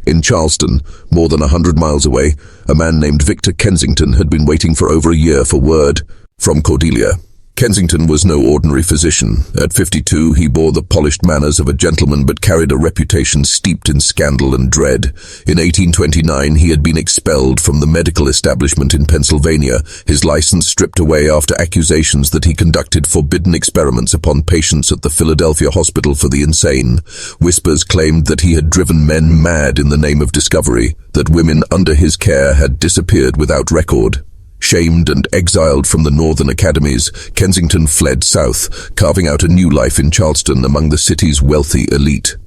In Charleston, more than 100 miles away, a man named Victor Kensington had been waiting for over a year for word from Cordelia. Kensington was no ordinary physician. At 52, he bore the polished manners of a gentleman but carried a reputation steeped in scandal and dread. In 1829, he had been expelled from the medical establishment in Pennsylvania, his license stripped away after accusations that he conducted forbidden experiments upon patients at the Philadelphia Hospital for the Insane. Whispers claimed that he had driven men mad in the name of discovery, that women under his care had disappeared without record. Shamed and exiled from the northern academies, Kensington fled south, carving out a new life in Charleston among the city's wealthy elite.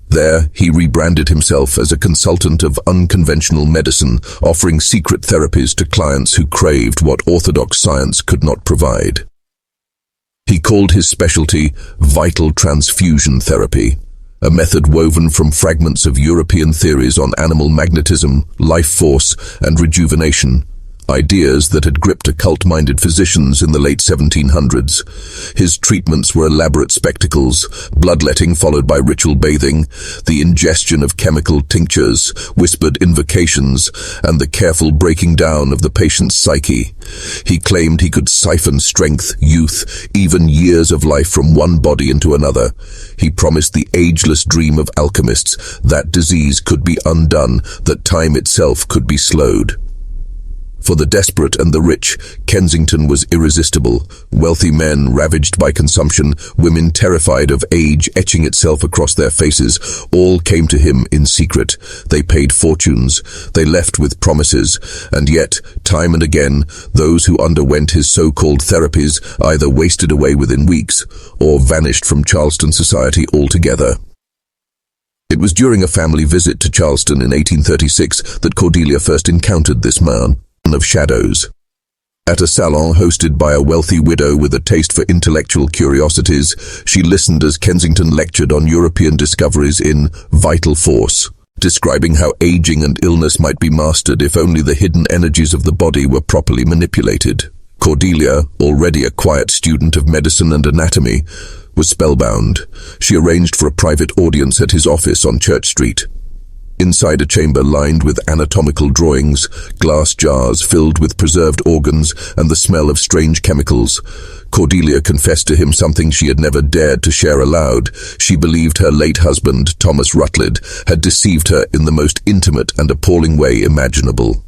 There, he rebranded himself as a consultant of unconventional medicine, offering secret therapies to clients who craved what orthodox science could not provide. He called his specialty vital transfusion therapy, a method woven from fragments of European theories on animal magnetism, life force, and rejuvenation. ideas that had gripped occult-minded physicians in the late 1700s. His treatments were elaborate spectacles, bloodletting followed by ritual bathing, the ingestion of chemical tinctures, whispered invocations, and the careful breaking down of the patient's psyche. He claimed he could siphon strength, youth, even years of life from one body into another. He promised the ageless dream of alchemists that disease could be undone, that time itself could be slowed. For the desperate and the rich, Kensington was irresistible. Wealthy men ravaged by consumption, women terrified of age etching itself across their faces, all came to him in secret. They paid fortunes, they left with promises, and yet, time and again, those who underwent his so-called therapies either wasted away within weeks or vanished from Charleston society altogether. It was during a family visit to Charleston in 1836 that Cordelia first encountered this man of shadows. At a salon hosted by a wealthy widow with a taste for intellectual curiosities, she listened as Kensington lectured on European discoveries in Vital Force, describing how aging and illness might be mastered if only the hidden energies of the body were properly manipulated. Cordelia, already a quiet student of medicine and anatomy, was spellbound. She arranged for a private audience at his office on Church Street. Inside a chamber lined with anatomical drawings, glass jars filled with preserved organs, and the smell of strange chemicals, Cordelia confessed to him something she had never dared to share aloud. She believed her late husband, Thomas Rutled, had deceived her in the most intimate and appalling way imaginable.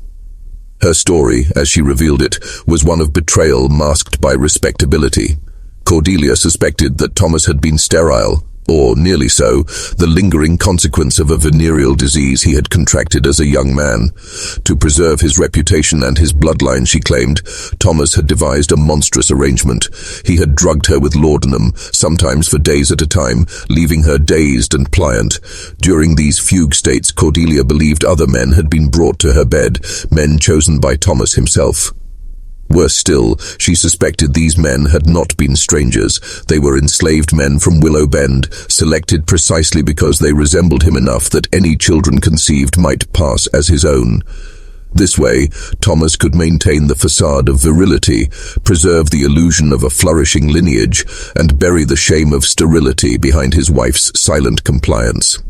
Her story, as she revealed it, was one of betrayal masked by respectability. Cordelia suspected that Thomas had been sterile, or nearly so, the lingering consequence of a venereal disease he had contracted as a young man. To preserve his reputation and his bloodline, she claimed, Thomas had devised a monstrous arrangement. He had drugged her with laudanum, sometimes for days at a time, leaving her dazed and pliant. During these fugue states, Cordelia believed other men had been brought to her bed, men chosen by Thomas himself. Worse still, she suspected these men had not been strangers. They were enslaved men from Willowben, selected precisely because they resembled him enough that any children conceived might pass as his own. This way, Thomas could maintain the facade of virility, preserve the illusion of a flourishing lineage, and bury the shame of sterility behind his wife's silent compliance.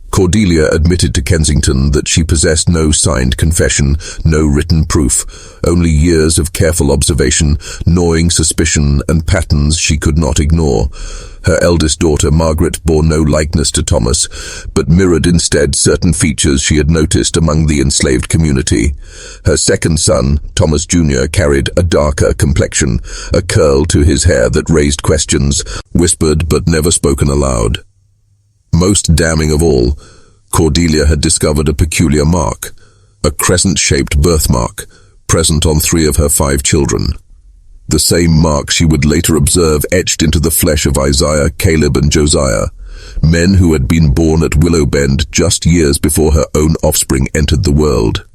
Cordelia admitted to Kensington that she possessed no signed confession, no written proof, only years of careful observation, gnawing suspicion, and patterns she could not ignore. Her eldest daughter, Margaret, bore no likeness to Thomas, but mirrored instead certain features she had noticed among the enslaved community. Her second son, Thomas Jr., carried a darker complexion, a curl to his hair that raised questions, whispered but never spoken aloud. Most damning of all, Cordelia had discovered a peculiar mark, a crescent-shaped birthmark, present on 3 of her 5 children. The same mark she would later observe etched into the flesh of Isaiah, Caleb, and Josiah, men who had been born at Willowben just years before her own offspring entered the world.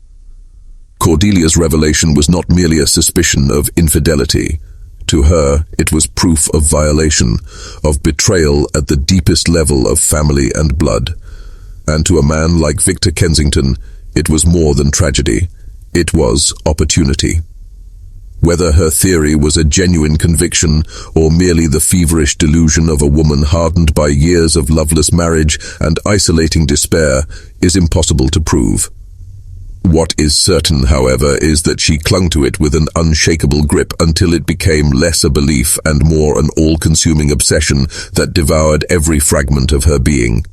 Cordelia's revelation was not merely a suspicion of infidelity. To her, it was proof of violation, of betrayal at the deepest level of family and blood. And to a man like Victor Kensington, it was more than tragedy. It was opportunity. Whether her theory was a genuine conviction or merely the feverish delusion of a woman hardened by years of loveless marriage and isolating despair is impossible to prove. What is certain, however, is that she clung to it with an unshakable grip until it became less a belief and more an all-consuming obsession that devoured every fragment of her being.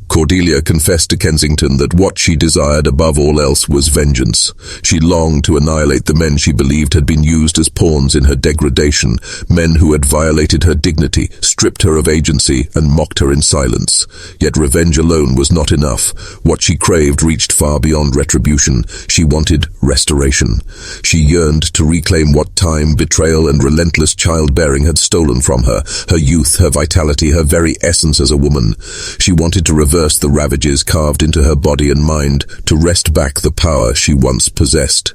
Cordelia confessed to Kensington that what she desired above all else was vengeance. She longed to annihilate the men she believed had been used as pawns in her degradation, men who had violated her dignity, stripped her of agency, and mocked her in silence. Yet revenge alone was not enough. What she craved reached far beyond retribution. She wanted restoration. She yearned to reclaim what time, betrayal, and relentless childbearing had stolen from her, her youth, her vitality, her very essence as a woman. She wanted to reverse the ravages carved into her body and mind, to wrest back the power she once possessed.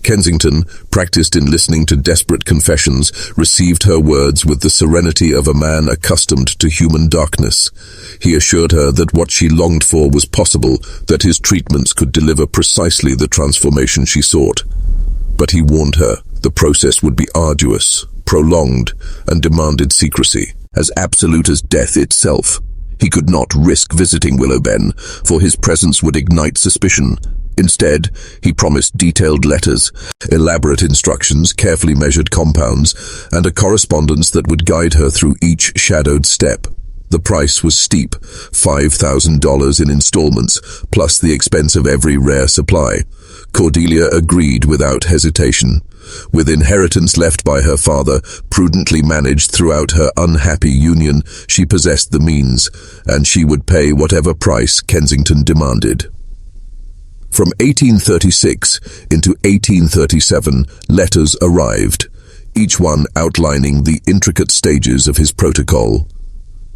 Kensington, practiced in listening to desperate confessions, received her words with the serenity of a man accustomed to human darkness. He assured her that what she longed for was possible, that his treatments could deliver precisely the transformation she sought. But he warned her the process would be arduous, prolonged, and demanded secrecy, as absolute as death itself. He could not risk visiting Willowben, for his presence would ignite suspicion. Instead, he promised detailed letters, elaborate instructions, carefully measured compounds, and a correspondence that would guide her through each shadowed step. The price was steep, $5,000 in installments, plus the expense of every rare supply. Cordelia agreed without hesitation. With inheritance left by her father, prudently managed throughout her unhappy union, she possessed the means, and she would pay whatever price Kensington demanded. From 1836 into 1837, letters arrived, each one outlining the intricate stages of his protocol.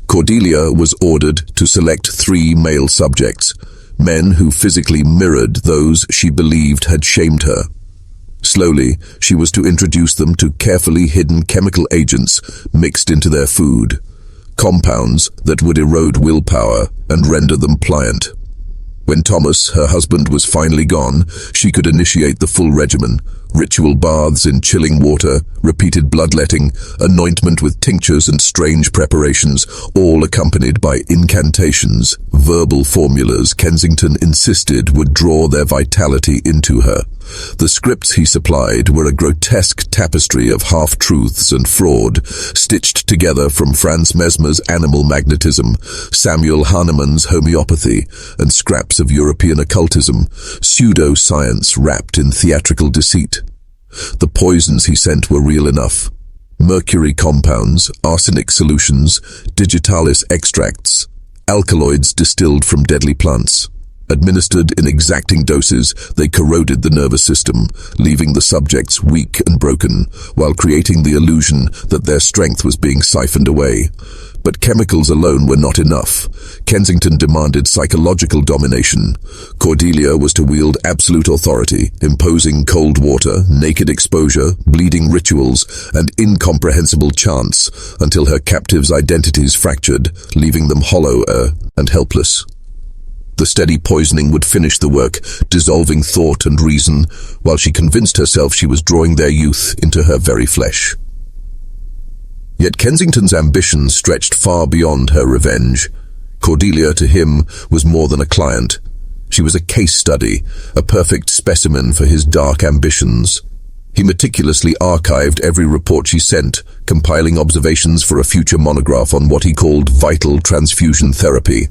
Cordelia was ordered to select 3 male subjects, men who physically mirrored those she believed had shamed her. Slowly, she was to introduce them to carefully hidden chemical agents mixed into their food, compounds that would erode willpower and render them pliant. When Thomas, her husband, was finally gone, she could initiate the full regimen: ritual baths in chilling water, repeated bloodletting, anointment with tinctures and strange preparations, all accompanied by incantations, verbal formulas Kensington insisted would draw their vitality into her. The scripts he supplied were a grotesque tapestry of half-truths and fraud, stitched together from Franz Mesmer's animal magnetism, Samuel Hahnemann's homeopathy, and scraps of European occultism, pseudo-science wrapped in theatrical deceit. The poisons he sent were real enough: mercury compounds, arsenic solutions, digitalis extracts, alkaloids distilled from deadly plants. Administered in exacting doses, they corroded the nervous system, leaving the subjects weak and broken, while creating the illusion that their strength was being siphoned away. But chemicals alone were not enough. Kensington demanded psychological domination. Cordelia was to wield absolute authority, imposing cold water, naked exposure, bleeding rituals, and incomprehensible chants, until her captives' identities fractured, leaving them hollow and helpless. The steady poisoning would finish the work, dissolving thought and reason, while she convinced herself she was drawing their youth into her very flesh. Yet Kensington's ambition stretched far beyond her revenge. Cordelia, to him, was more than a client. She was a case study, a perfect specimen for his dark ambitions. He meticulously archived every report she sent, compiling observations for a future monograph on what he called vital transfusion therapy.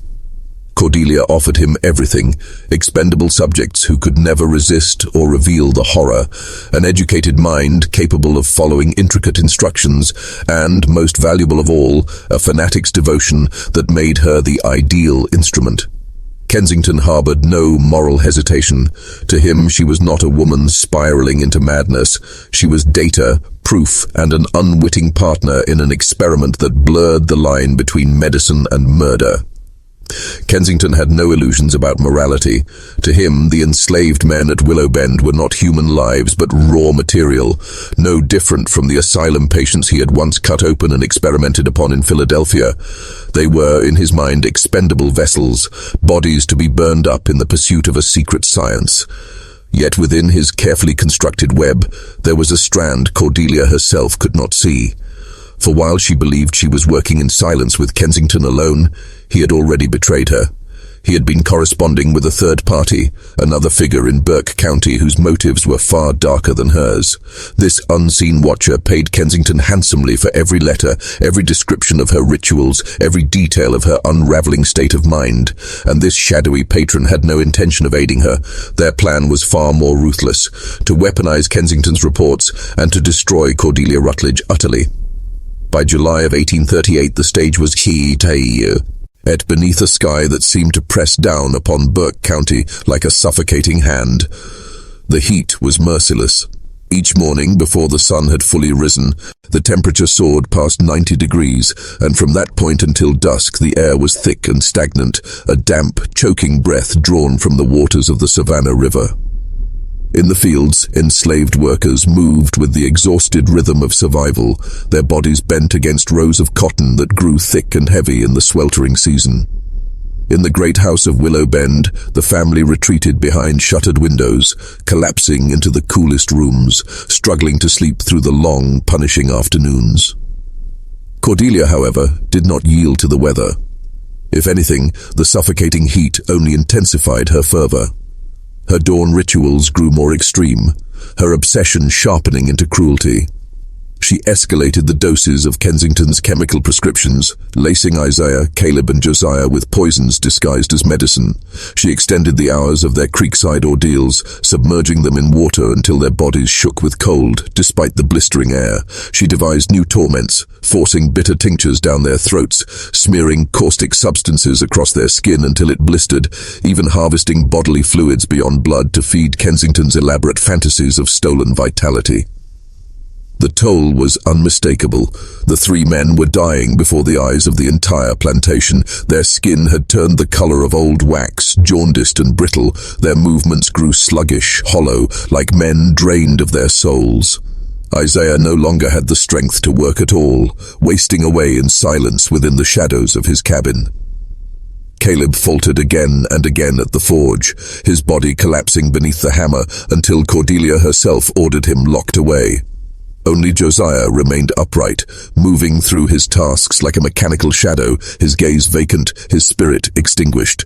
Cordelia offered him everything: expendable subjects who could never resist or reveal the horror, an educated mind capable of following intricate instructions, and, most valuable of all, a fanatic's devotion that made her the ideal instrument. Kensington harbored no moral hesitation. To him, she was not a woman spiraling into madness. She was data, proof, and an unwitting partner in an experiment that blurred the line between medicine and murder. Kensington had no illusions about morality. To him, the enslaved men at Willowben were not human lives, but raw material, no different from the asylum patients he had once cut open and experimented upon in Philadelphia. They were, in his mind, expendable vessels, bodies to be burned up in the pursuit of a secret science. Yet within his carefully constructed web, there was a strand Cordelia herself could not see. For while she believed she was working in silence with Kensington alone, he had already betrayed her. He had been corresponding with a third party, another figure in Burke County whose motives were far darker than hers. This unseen watcher paid Kensington handsomely for every letter, every description of her rituals, every detail of her unraveling state of mind. And this shadowy patron had no intention of aiding her. Their plan was far more ruthless: to weaponize Kensington's reports and to destroy Cordelia Rutledge utterly. By July of 1838, the stage was set beneath a sky that seemed to press down upon Burke County like a suffocating hand. The heat was merciless. Each morning, before the sun had fully risen, the temperature soared past 90 degrees, and from that point until dusk the air was thick and stagnant, a damp, choking breath drawn from the waters of the Savannah River. In the fields, enslaved workers moved with the exhausted rhythm of survival, their bodies bent against rows of cotton that grew thick and heavy in the sweltering season. In the great house of Willowben, the family retreated behind shuttered windows, collapsing into the coolest rooms, struggling to sleep through the long, punishing afternoons. Cordelia, however, did not yield to the weather. If anything, the suffocating heat only intensified her fervor. Her dawn rituals grew more extreme, her obsession sharpening into cruelty. She escalated the doses of Kensington's chemical prescriptions, lacing Isaiah, Caleb, and Josiah with poisons disguised as medicine. She extended the hours of their creekside ordeals, submerging them in water until their bodies shook with cold, despite the blistering air. She devised new torments, forcing bitter tinctures down their throats, smearing caustic substances across their skin until it blistered, even harvesting bodily fluids beyond blood to feed Kensington's elaborate fantasies of stolen vitality. The toll was unmistakable. The three men were dying before the eyes of the entire plantation. Their skin had turned the color of old wax, jaundiced and brittle. Their movements grew sluggish, hollow, like men drained of their souls. Isaiah no longer had the strength to work at all, wasting away in silence within the shadows of his cabin. Caleb faltered again and again at the forge, his body collapsing beneath the hammer until Cordelia herself ordered him locked away. Only Josiah remained upright, moving through his tasks like a mechanical shadow, his gaze vacant, his spirit extinguished.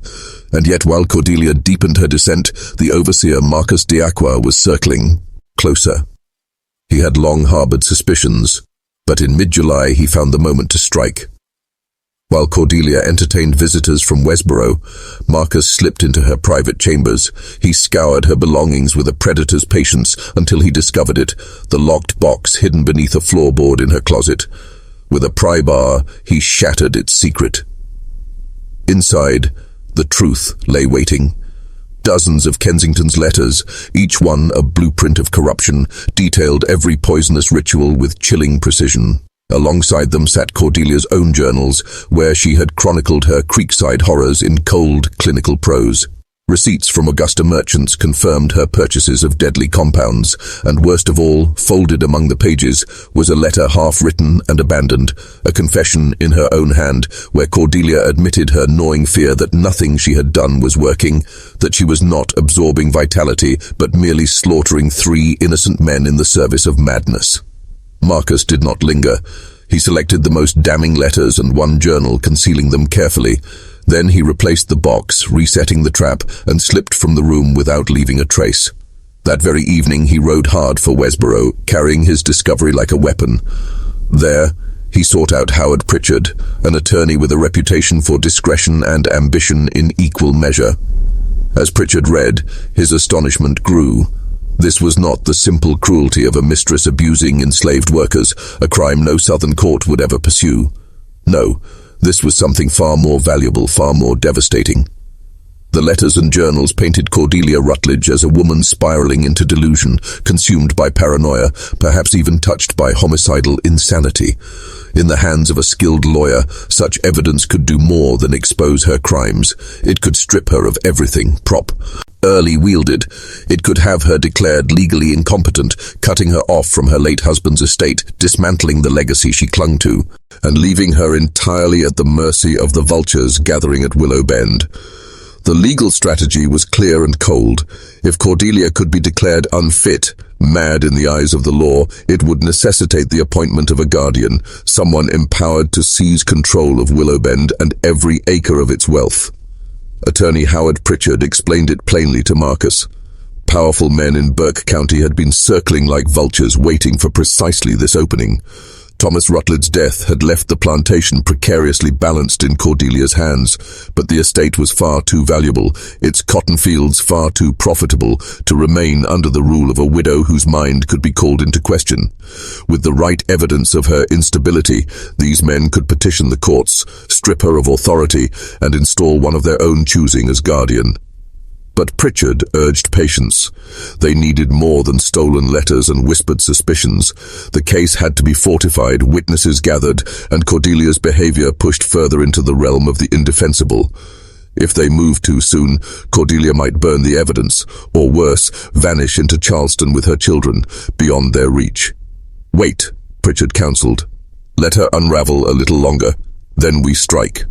And yet while Cordelia deepened her descent, the overseer Marcus Diaqua was circling closer. He had long harbored suspicions, but in mid-July he found the moment to strike. While Cordelia entertained visitors from Westboro, Marcus slipped into her private chambers. He scoured her belongings with a predator's patience until he discovered it, the locked box hidden beneath a floorboard in her closet. With a pry bar, he shattered its secret. Inside, the truth lay waiting. Dozens of Kensington's letters, each one a blueprint of corruption, detailed every poisonous ritual with chilling precision. Alongside them sat Cordelia's own journals, where she had chronicled her creekside horrors in cold, clinical prose. Receipts from Augusta merchants confirmed her purchases of deadly compounds, and worst of all, folded among the pages, was a letter half-written and abandoned, a confession in her own hand, where Cordelia admitted her gnawing fear that nothing she had done was working, that she was not absorbing vitality, but merely slaughtering 3 innocent men in the service of madness. Marcus did not linger. He selected the most damning letters and one journal, concealing them carefully. Then he replaced the box, resetting the trap, and slipped from the room without leaving a trace. That very evening he rode hard for Westboro, carrying his discovery like a weapon. There, he sought out Howard Pritchard, an attorney with a reputation for discretion and ambition in equal measure. As Pritchard read, his astonishment grew. This was not the simple cruelty of a mistress abusing enslaved workers, a crime no Southern court would ever pursue. No, this was something far more valuable, far more devastating. The letters and journals painted Cordelia Rutledge as a woman spiraling into delusion, consumed by paranoia, perhaps even touched by homicidal insanity. In the hands of a skilled lawyer, such evidence could do more than expose her crimes. It could strip her of everything, early wielded. It could have her declared legally incompetent, cutting her off from her late husband's estate, dismantling the legacy she clung to, and leaving her entirely at the mercy of the vultures gathering at Willowben. The legal strategy was clear and cold. If Cordelia could be declared unfit, mad in the eyes of the law, it would necessitate the appointment of a guardian, someone empowered to seize control of Willowben and every acre of its wealth. Attorney Howard Pritchard explained it plainly to Marcus. Powerful men in Burke County had been circling like vultures, waiting for precisely this opening. Thomas Rutled's death had left the plantation precariously balanced in Cordelia's hands, but the estate was far too valuable, its cotton fields far too profitable, to remain under the rule of a widow whose mind could be called into question. With the right evidence of her instability, these men could petition the courts, strip her of authority, and install one of their own choosing as guardian. But Pritchard urged patience. They needed more than stolen letters and whispered suspicions. The case had to be fortified, witnesses gathered, and Cordelia's behavior pushed further into the realm of the indefensible. If they moved too soon, Cordelia might burn the evidence, or worse, vanish into Charleston with her children, beyond their reach. "Wait," Pritchard counseled. "Let her unravel a little longer, then we strike."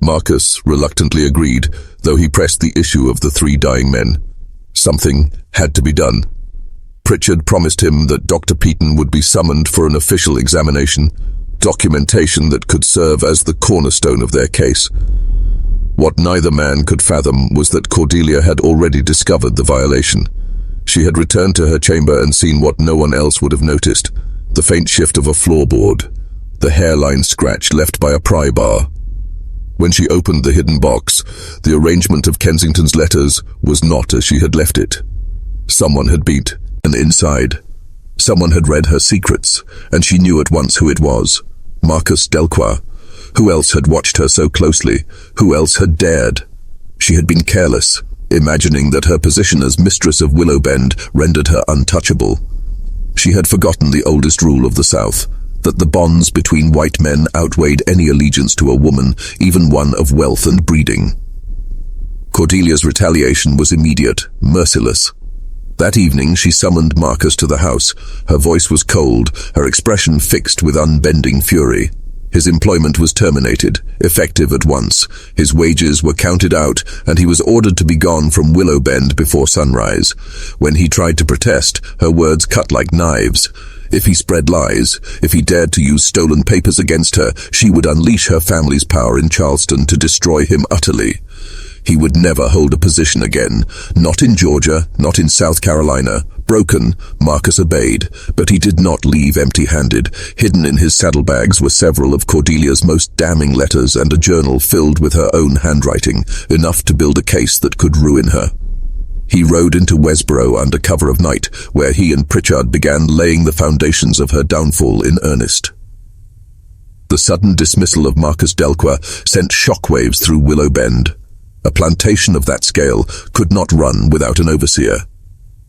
Marcus reluctantly agreed, though he pressed the issue of the 3 dying men. Something had to be done. Pritchard promised him that Dr. Peaton would be summoned for an official examination, documentation that could serve as the cornerstone of their case. What neither man could fathom was that Cordelia had already discovered the violation. She had returned to her chamber and seen what no one else would have noticed: the faint shift of a floorboard, the hairline scratch left by a pry bar. When she opened the hidden box, the arrangement of Kensington's letters was not as she had left it. Someone had beat, and inside, someone had read her secrets, and she knew at once who it was: Marcus Delqua. Who else had watched her so closely? Who else had dared? She had been careless, imagining that her position as mistress of Willowbend rendered her untouchable. She had forgotten the oldest rule of the South, that the bonds between white men outweighed any allegiance to a woman, even one of wealth and breeding. Cordelia's retaliation was immediate, merciless. That evening she summoned Marcus to the house. Her voice was cold, her expression fixed with unbending fury. His employment was terminated, effective at once. His wages were counted out, and he was ordered to be gone from Willowbend before sunrise. When he tried to protest, her words cut like knives. If he spread lies, if he dared to use stolen papers against her, she would unleash her family's power in Charleston to destroy him utterly. He would never hold a position again, not in Georgia, not in South Carolina. Broken, Marcus obeyed, but he did not leave empty-handed. Hidden in his saddlebags were several of Cordelia's most damning letters and a journal filled with her own handwriting, enough to build a case that could ruin her. He rode into Westboro under cover of night, where he and Pritchard began laying the foundations of her downfall in earnest. The sudden dismissal of Marcus Delqua sent shockwaves through Willowbend. A plantation of that scale could not run without an overseer.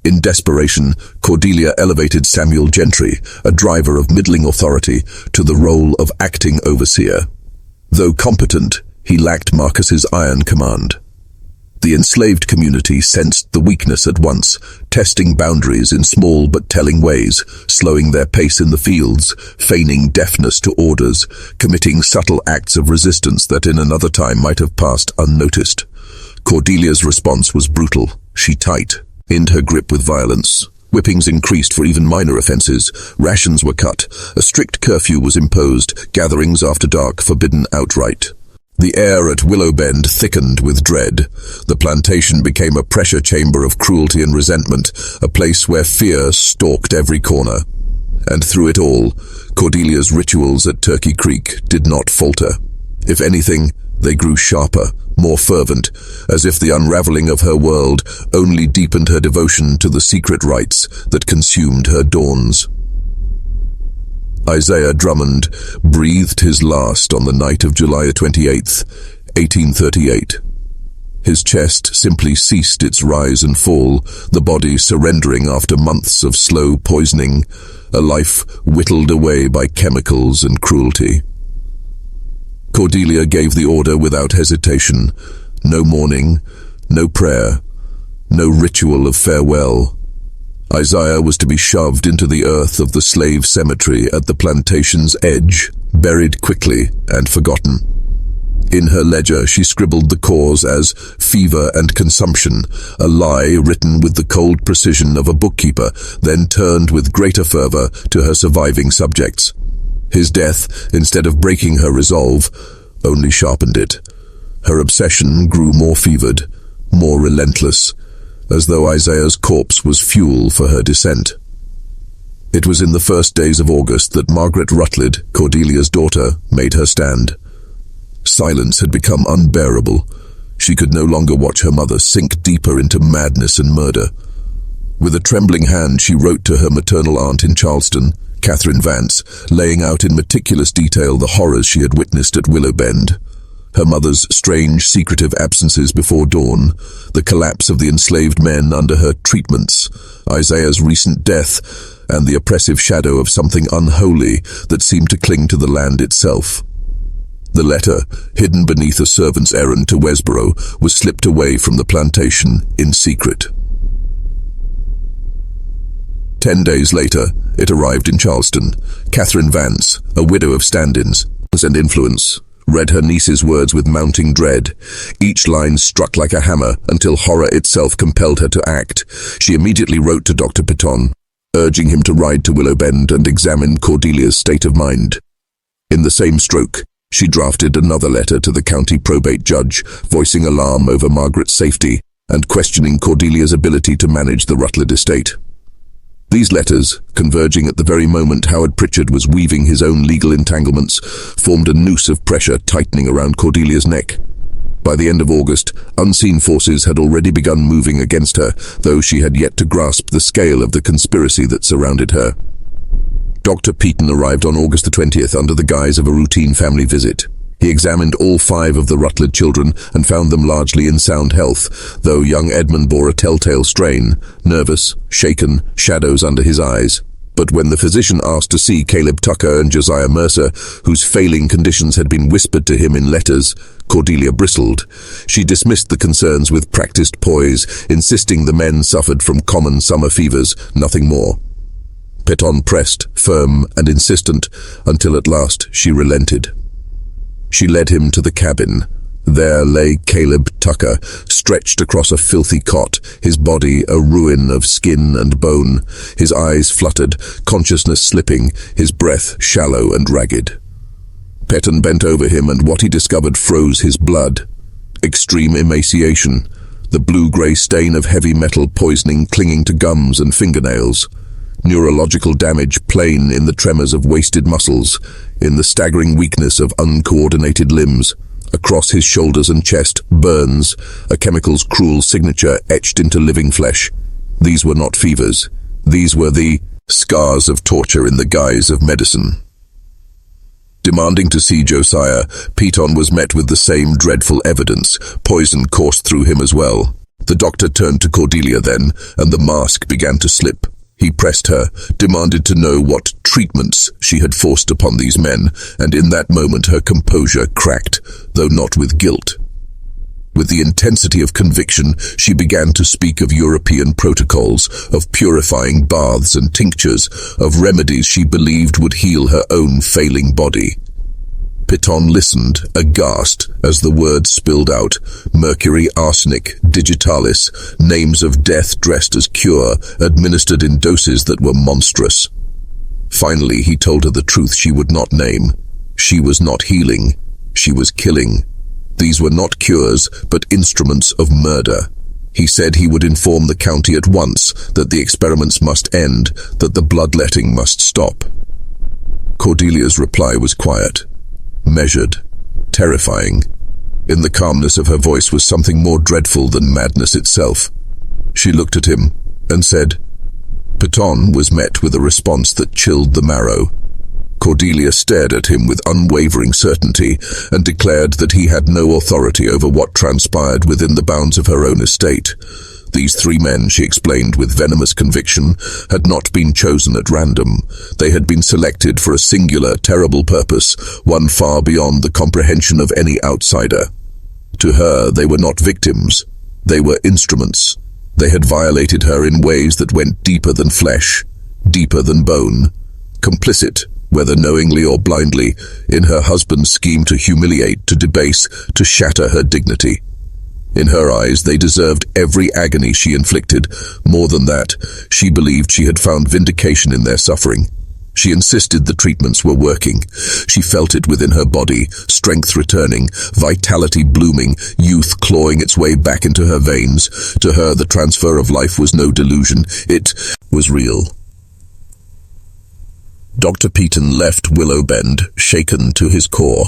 In desperation, Cordelia elevated Samuel Gentry, a driver of middling authority, to the role of acting overseer. Though competent, he lacked Marcus's iron command. The enslaved community sensed the weakness at once, testing boundaries in small but telling ways, slowing their pace in the fields, feigning deafness to orders, committing subtle acts of resistance that in another time might have passed unnoticed. Cordelia's response was brutal. She tightened her grip with violence. Whippings increased for even minor offenses. Rations were cut. A strict curfew was imposed. Gatherings after dark forbidden outright. The air at Willowbend thickened with dread. The plantation became a pressure chamber of cruelty and resentment, a place where fear stalked every corner. And through it all, Cordelia's rituals at Turkey Creek did not falter. If anything, they grew sharper, more fervent, as if the unraveling of her world only deepened her devotion to the secret rites that consumed her dawns. Isaiah Drummond breathed his last on the night of July 28, 1838. His chest simply ceased its rise and fall, the body surrendering after months of slow poisoning, a life whittled away by chemicals and cruelty. Cordelia gave the order without hesitation. No mourning, no prayer, no ritual of farewell. Isaiah was to be shoved into the earth of the slave cemetery at the plantation's edge, buried quickly and forgotten. In her ledger she scribbled the cause as fever and consumption, a lie written with the cold precision of a bookkeeper, then turned with greater fervor to her surviving subjects. His death, instead of breaking her resolve, only sharpened it. Her obsession grew more fevered, more relentless, as though Isaiah's corpse was fuel for her descent. It was in the first days of August that Margaret Rutled, Cordelia's daughter, made her stand. Silence had become unbearable. She could no longer watch her mother sink deeper into madness and murder. With a trembling hand she wrote to her maternal aunt in Charleston, Catherine Vance, laying out in meticulous detail the horrors she had witnessed at Willowbend. Her mother's strange, secretive absences before dawn, the collapse of the enslaved men under her treatments, Isaiah's recent death, and the oppressive shadow of something unholy that seemed to cling to the land itself. The letter, hidden beneath a servant's errand to Westboro, was slipped away from the plantation in secret. 10 days later, it arrived in Charleston. Catherine Vance, a widow of stand-ins and influence, read her niece's words with mounting dread. Each line struck like a hammer until horror itself compelled her to act. She immediately wrote to Dr. Piton, urging him to ride to Willowbend and examine Cordelia's state of mind. In the same stroke, she drafted another letter to the county probate judge, voicing alarm over Margaret's safety and questioning Cordelia's ability to manage the Rutled estate. These letters, converging at the very moment Howard Pritchard was weaving his own legal entanglements, formed a noose of pressure tightening around Cordelia's neck. By the end of August, unseen forces had already begun moving against her, though she had yet to grasp the scale of the conspiracy that surrounded her. Dr. Piton arrived on August the 20th under the guise of a routine family visit. He examined all 5 of the Rutled children and found them largely in sound health, though young Edmund bore a telltale strain, nervous, shaken, shadows under his eyes. But when the physician asked to see Caleb Tucker and Josiah Mercer, whose failing conditions had been whispered to him in letters, Cordelia bristled. She dismissed the concerns with practiced poise, insisting the men suffered from common summer fevers, nothing more. Piton pressed, firm and insistent, until at last she relented. She led him to the cabin. There lay Caleb Tucker, stretched across a filthy cot, his body a ruin of skin and bone, his eyes fluttered, consciousness slipping, his breath shallow and ragged. Piton bent over him, and what he discovered froze his blood. Extreme emaciation, the blue-grey stain of heavy metal poisoning clinging to gums and fingernails. Neurological damage plain in the tremors of wasted muscles, in the staggering weakness of uncoordinated limbs. Across his shoulders and chest, burns, a chemical's cruel signature etched into living flesh. These were not fevers. These were the scars of torture in the guise of medicine. Demanding to see Josiah, Piton was met with the same dreadful evidence. Poison coursed through him as well. The doctor turned to Cordelia then, and the mask began to slip. He pressed her, demanded to know what treatments she had forced upon these men, and in that moment her composure cracked, though not with guilt. With the intensity of conviction, she began to speak of European protocols, of purifying baths and tinctures, of remedies she believed would heal her own failing body. Piton listened, aghast, as the words spilled out: mercury, arsenic, digitalis, names of death dressed as cure, administered in doses that were monstrous. Finally, he told her the truth she would not name. She was not healing, she was killing. These were not cures, but instruments of murder. He said he would inform the county at once that the experiments must end, that the bloodletting must stop. Cordelia's reply was quiet, measured, terrifying. In the calmness of her voice was something more dreadful than madness itself. She looked at him and said, Piton was met with a response that chilled the marrow. Cordelia stared at him with unwavering certainty and declared that he had no authority over what transpired within the bounds of her own estate. These 3 men, she explained with venomous conviction, had not been chosen at random. They had been selected for a singular, terrible purpose, one far beyond the comprehension of any outsider. To her, they were not victims. They were instruments. They had violated her in ways that went deeper than flesh, deeper than bone, complicit, whether knowingly or blindly, in her husband's scheme to humiliate, to debase, to shatter her dignity. In her eyes, they deserved every agony she inflicted. More than that, she believed she had found vindication in their suffering. She insisted the treatments were working. She felt it within her body, strength returning, vitality blooming, youth clawing its way back into her veins. To her, the transfer of life was no delusion. It was real. Dr. Piton left Willowbend, shaken to his core.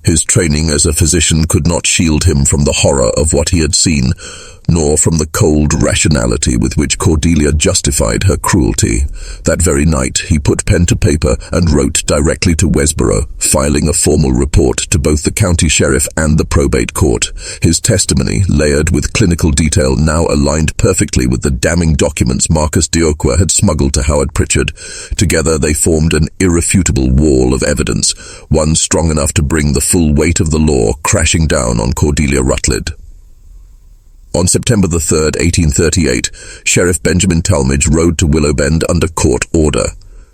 His training as a physician could not shield him from the horror of what he had seen. nor from the cold rationality with which Cordelia justified her cruelty. That very night, he put pen to paper and wrote directly to Westboro, filing a formal report to both the county sheriff and the probate court. His testimony, layered with clinical detail, now aligned perfectly with the damning documents Marcus Dioqua had smuggled to Howard Pritchard. Together, they formed an irrefutable wall of evidence, one strong enough to bring the full weight of the law crashing down on Cordelia Rutled. On September the 3rd, 1838, Sheriff Benjamin Talmadge rode to Willowbend under court order.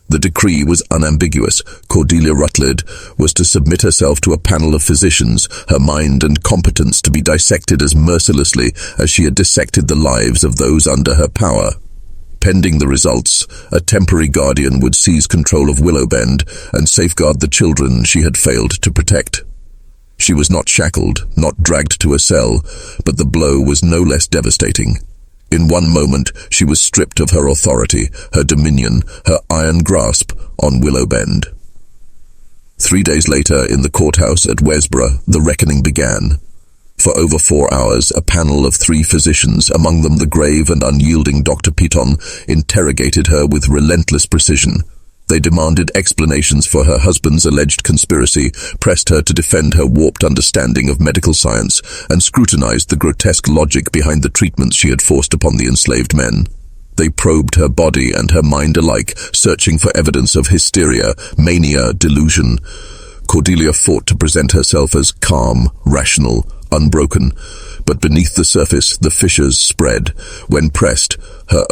The decree was unambiguous. Cordelia Rutled was to submit herself to a panel of physicians, her mind and competence to be dissected as mercilessly as she had dissected the lives of those under her power. Pending the results, a temporary guardian would seize control of Willowbend and safeguard the children she had failed to protect. She was not shackled, not dragged to a cell, but the blow was no less devastating. In one moment, she was stripped of her authority, her dominion, her iron grasp on Willowbend. 3 days later, in the courthouse at Westboro, the reckoning began. For over 4 hours, a panel of 3 physicians, among them the grave and unyielding Dr. Piton, interrogated her with relentless precision. They demanded explanations for her husband's alleged conspiracy, pressed her to defend her warped understanding of medical science, and scrutinized the grotesque logic behind the treatments she had forced upon the enslaved men. They probed her body and her mind alike, searching for evidence of hysteria, mania, delusion. Cordelia fought to present herself as calm, rational, unbroken, but beneath the surface the fissures spread. When pressed, her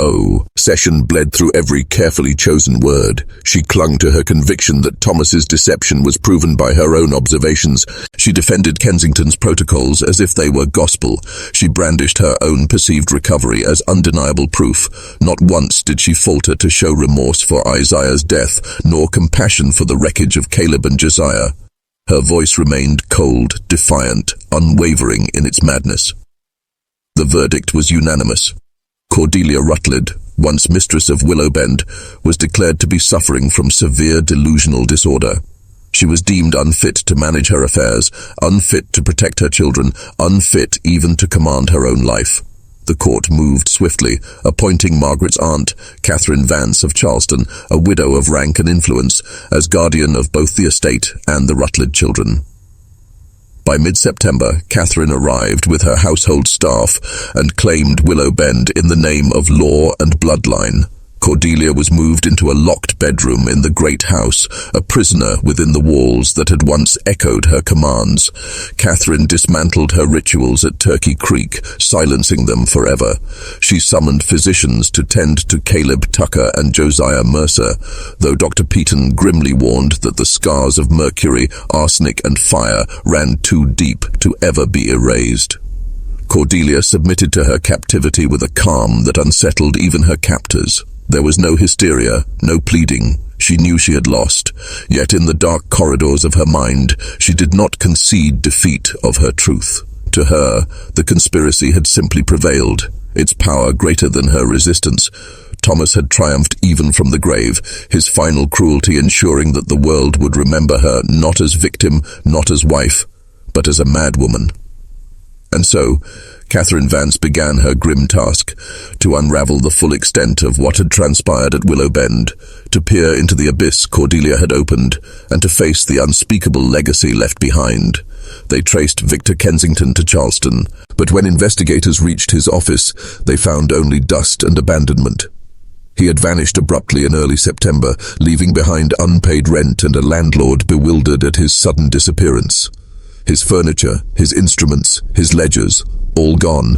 session bled through every carefully chosen word. She clung to her conviction that Thomas's deception was proven by her own observations. She defended Kensington's protocols as if they were gospel. She brandished her own perceived recovery as undeniable proof. Not once did she falter to show remorse for Isaiah's death, nor compassion for the wreckage of Caleb and Josiah. Her voice remained cold, defiant, unwavering in its madness. The verdict was unanimous. Cordelia Rutled, once mistress of Willowbend, was declared to be suffering from severe delusional disorder. She was deemed unfit to manage her affairs, unfit to protect her children, unfit even to command her own life. The court moved swiftly, appointing Margaret's aunt, Catherine Vance of Charleston, a widow of rank and influence, as guardian of both the estate and the Rutled children. By mid-September, Catherine arrived with her household staff and claimed Willowbend in the name of law and bloodline. Cordelia was moved into a locked bedroom in the great house, a prisoner within the walls that had once echoed her commands. Catherine dismantled her rituals at Turkey Creek, silencing them forever. She summoned physicians to tend to Caleb Tucker and Josiah Mercer, though Dr. Peaton grimly warned that the scars of mercury, arsenic, and fire ran too deep to ever be erased. Cordelia submitted to her captivity with a calm that unsettled even her captors. There was no hysteria, no pleading. She knew she had lost, yet in the dark corridors of her mind, she did not concede defeat of her truth. To her, the conspiracy had simply prevailed, its power greater than her resistance. Thomas had triumphed even from the grave, his final cruelty ensuring that the world would remember her not as victim, not as wife, but as a madwoman. And so, Catherine Vance began her grim task, to unravel the full extent of what had transpired at Willowbend, to peer into the abyss Cordelia had opened, and to face the unspeakable legacy left behind. They traced Victor Kensington to Charleston, but when investigators reached his office, they found only dust and abandonment. He had vanished abruptly in early September, leaving behind unpaid rent and a landlord bewildered at his sudden disappearance. His furniture, his instruments, his ledgers, all gone.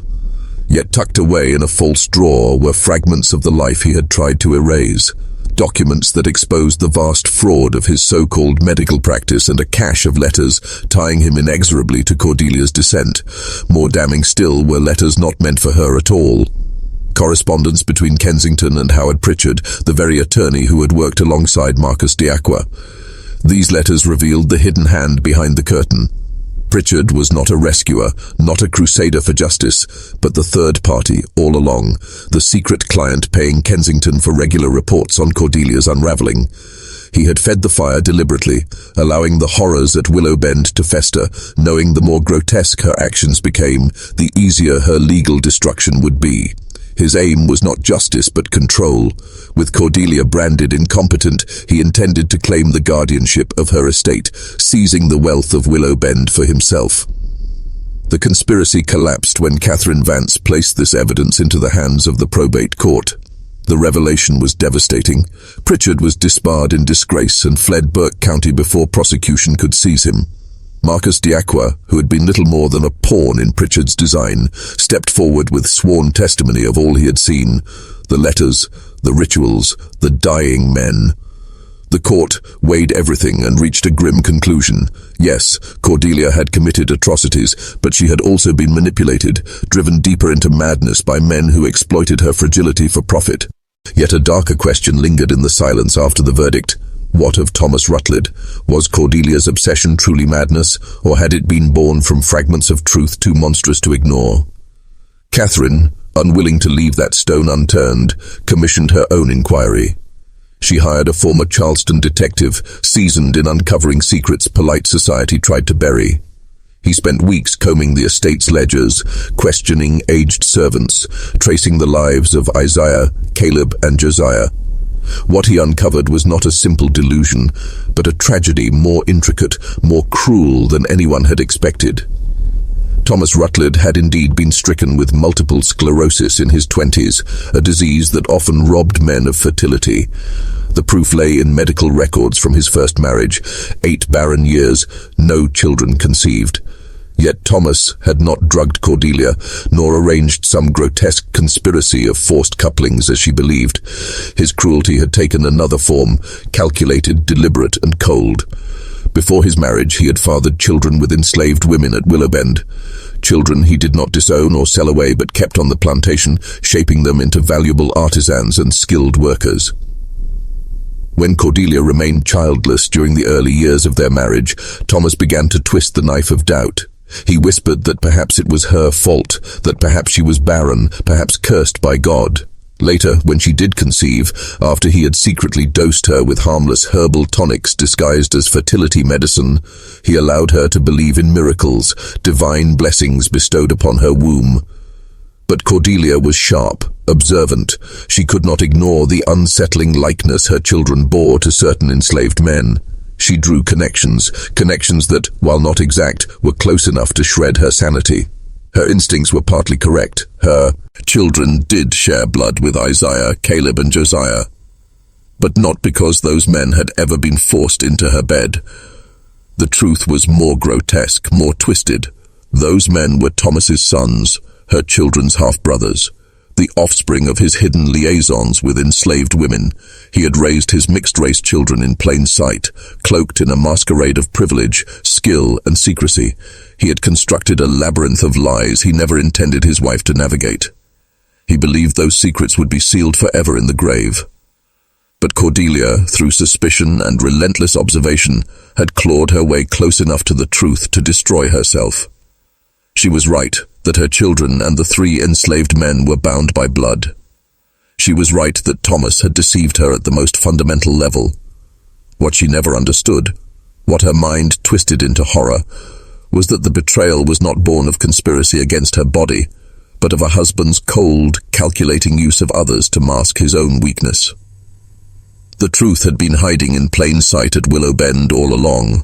Yet tucked away in a false drawer were fragments of the life he had tried to erase. Documents that exposed the vast fraud of his so-called medical practice and a cache of letters tying him inexorably to Cordelia's descent. More damning still were letters not meant for her at all. Correspondence between Kensington and Howard Pritchard, the very attorney who had worked alongside Marcus Dioqua. These letters revealed the hidden hand behind the curtain. Pritchard was not a rescuer, not a crusader for justice, but the third party all along, the secret client paying Kensington for regular reports on Cordelia's unraveling. He had fed the fire deliberately, allowing the horrors at Willowben to fester, knowing the more grotesque her actions became, the easier her legal destruction would be. His aim was not justice but control. With Cordelia branded incompetent, he intended to claim the guardianship of her estate, seizing the wealth of Willowben for himself. The conspiracy collapsed when Catherine Vance placed this evidence into the hands of the probate court. The revelation was devastating. Pritchard was disbarred in disgrace and fled Burke County before prosecution could seize him. Marcus Diaqua, who had been little more than a pawn in Pritchard's design, stepped forward with sworn testimony of all he had seen: the letters, the rituals, the dying men. The court weighed everything and reached a grim conclusion. Yes, Cordelia had committed atrocities, but she had also been manipulated, driven deeper into madness by men who exploited her fragility for profit. Yet a darker question lingered in the silence after the verdict. What of Thomas Rutled? Was Cordelia's obsession truly madness, or had it been born from fragments of truth too monstrous to ignore? Catherine, unwilling to leave that stone unturned, commissioned her own inquiry. She hired a former Charleston detective, seasoned in uncovering secrets polite society tried to bury. He spent weeks combing the estate's ledgers, questioning aged servants, tracing the lives of Isaiah, Caleb, and Josiah. What he uncovered was not a simple delusion, but a tragedy more intricate, more cruel than anyone had expected. Thomas Rutled had indeed been stricken with multiple sclerosis in his 20s, a disease that often robbed men of fertility. The proof lay in medical records from his first marriage: 8 barren years, no children conceived. Yet Thomas had not drugged Cordelia, nor arranged some grotesque conspiracy of forced couplings as she believed. His cruelty had taken another form, calculated, deliberate, and cold. Before his marriage, he had fathered children with enslaved women at Willowben. Children he did not disown or sell away, but kept on the plantation, shaping them into valuable artisans and skilled workers. When Cordelia remained childless during the early years of their marriage, Thomas began to twist the knife of doubt. He whispered that perhaps it was her fault, that perhaps she was barren, perhaps cursed by God. Later, when she did conceive, after he had secretly dosed her with harmless herbal tonics disguised as fertility medicine, he allowed her to believe in miracles, divine blessings bestowed upon her womb. But Cordelia was sharp, observant. She could not ignore the unsettling likeness her children bore to certain enslaved men. She drew connections that, while not exact, were close enough to shred her sanity. Her instincts were partly correct. Her children did share blood with Isaiah, Caleb, and Josiah, but not because those men had ever been forced into her bed. The truth was more grotesque, more twisted. Those men were Thomas's sons, her children's half-brothers, the offspring of his hidden liaisons with enslaved women. He had raised his mixed-race children in plain sight, cloaked in a masquerade of privilege, skill, and secrecy. He had constructed a labyrinth of lies he never intended his wife to navigate. He believed those secrets would be sealed forever in the grave. But Cordelia, through suspicion and relentless observation, had clawed her way close enough to the truth to destroy herself. She was right that her children and the 3 enslaved men were bound by blood. She was right that Thomas had deceived her at the most fundamental level. What she never understood, what her mind twisted into horror, was that the betrayal was not born of conspiracy against her body, but of a husband's cold, calculating use of others to mask his own weakness. The truth had been hiding in plain sight at Willowben all along.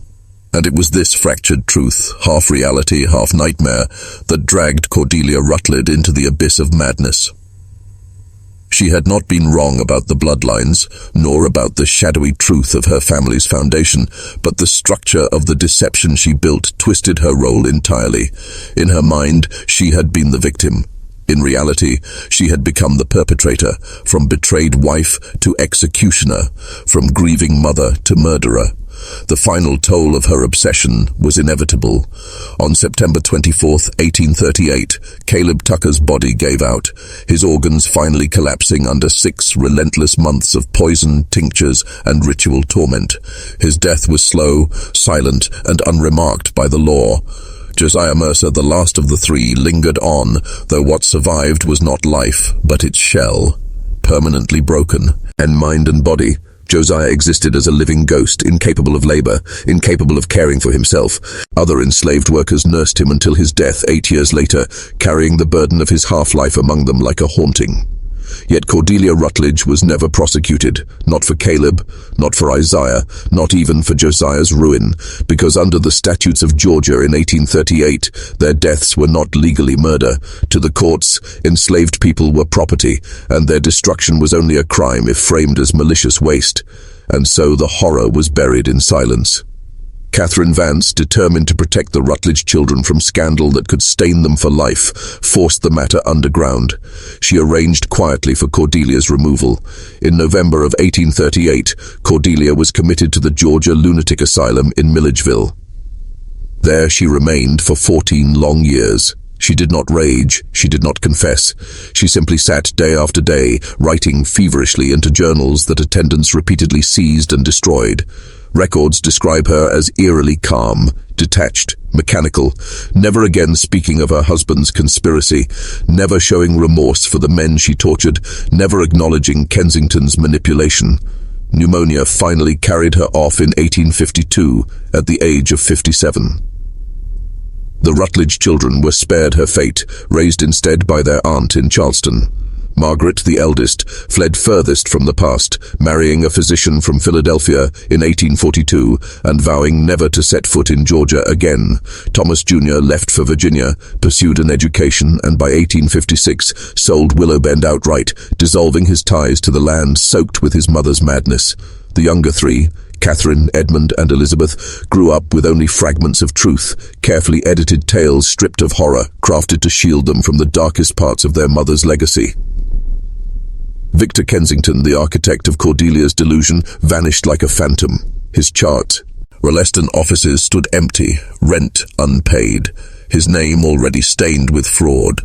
And it was this fractured truth, half reality, half nightmare, that dragged Cordelia Rutled into the abyss of madness. She had not been wrong about the bloodlines, nor about the shadowy truth of her family's foundation, but the structure of the deception she built twisted her role entirely. In her mind, she had been the victim. In reality, she had become the perpetrator, from betrayed wife to executioner, from grieving mother to murderer. The final toll of her obsession was inevitable. On September 24, 1838, Caleb Tucker's body gave out, his organs finally collapsing under 6 relentless months of poison, tinctures, and ritual torment. His death was slow, silent, and unremarked by the law. Josiah Mercer, the last of the 3, lingered on, though what survived was not life, but its shell, permanently broken, and mind and body, Josiah existed as a living ghost, incapable of labor, incapable of caring for himself. Other enslaved workers nursed him until his death 8 years later, carrying the burden of his half-life among them like a haunting. Yet Cordelia Rutledge was never prosecuted, not for Caleb, not for Isaiah, not even for Josiah's ruin, because under the statutes of Georgia in 1838, their deaths were not legally murder. To the courts, enslaved people were property, and their destruction was only a crime if framed as malicious waste. And so the horror was buried in silence. Catherine Vance, determined to protect the Rutledge children from scandal that could stain them for life, forced the matter underground. She arranged quietly for Cordelia's removal. In November of 1838, Cordelia was committed to the Georgia Lunatic Asylum in Milledgeville. There she remained for 14 long years. She did not rage, she did not confess. She simply sat day after day, writing feverishly into journals that attendants repeatedly seized and destroyed. Records describe her as eerily calm, detached, mechanical, never again speaking of her husband's conspiracy, never showing remorse for the men she tortured, never acknowledging Kensington's manipulation. Pneumonia finally carried her off in 1852, at the age of 57. The Rutledge children were spared her fate, raised instead by their aunt in Charleston. Margaret, the eldest, fled furthest from the past, marrying a physician from Philadelphia in 1842 and vowing never to set foot in Georgia again. Thomas Jr. left for Virginia, pursued an education, and by 1856 sold Willowben outright, dissolving his ties to the land soaked with his mother's madness. The younger three, Catherine, Edmund, and Elizabeth, grew up with only fragments of truth, carefully edited tales stripped of horror, crafted to shield them from the darkest parts of their mother's legacy. Victor Kensington, the architect of Cordelia's delusion, vanished like a phantom. His chart, Rolleston offices stood empty, rent unpaid, his name already stained with fraud.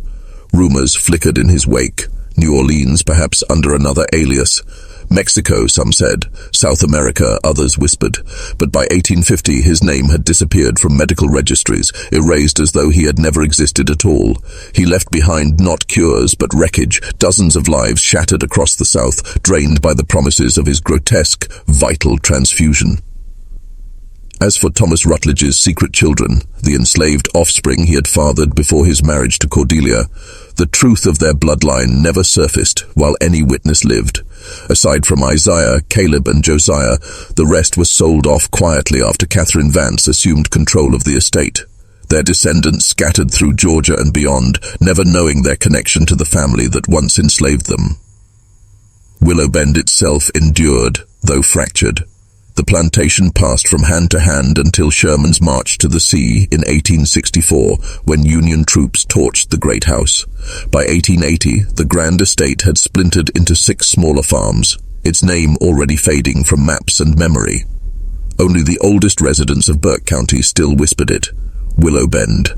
Rumors flickered in his wake. New Orleans, perhaps under another alias. Mexico, some said. South America, others whispered. But by 1850, his name had disappeared from medical registries, erased as though he had never existed at all. He left behind not cures, but wreckage, dozens of lives shattered across the South, drained by the promises of his grotesque, vital transfusion. As for Thomas Rutledge's secret children, the enslaved offspring he had fathered before his marriage to Cordelia, the truth of their bloodline never surfaced while any witness lived. Aside from Isaiah, Caleb, and Josiah, the rest was sold off quietly after Catherine Vance assumed control of the estate. Their descendants scattered through Georgia and beyond, never knowing their connection to the family that once enslaved them. Willowben itself endured, though fractured. The plantation passed from hand to hand until Sherman's march to the sea in 1864, when Union troops torched the great house. By 1880, the grand estate had splintered into 6 smaller farms, its name already fading from maps and memory. Only the oldest residents of Burke County still whispered it, Willowben.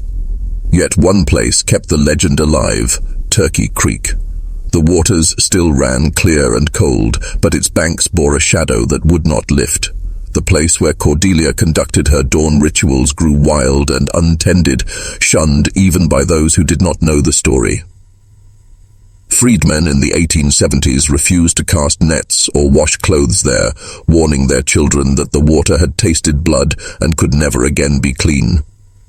Yet one place kept the legend alive, Turkey Creek. The waters still ran clear and cold, but its banks bore a shadow that would not lift. The place where Cordelia conducted her dawn rituals grew wild and untended, shunned even by those who did not know the story. Freedmen in the 1870s refused to cast nets or wash clothes there, warning their children that the water had tasted blood and could never again be clean.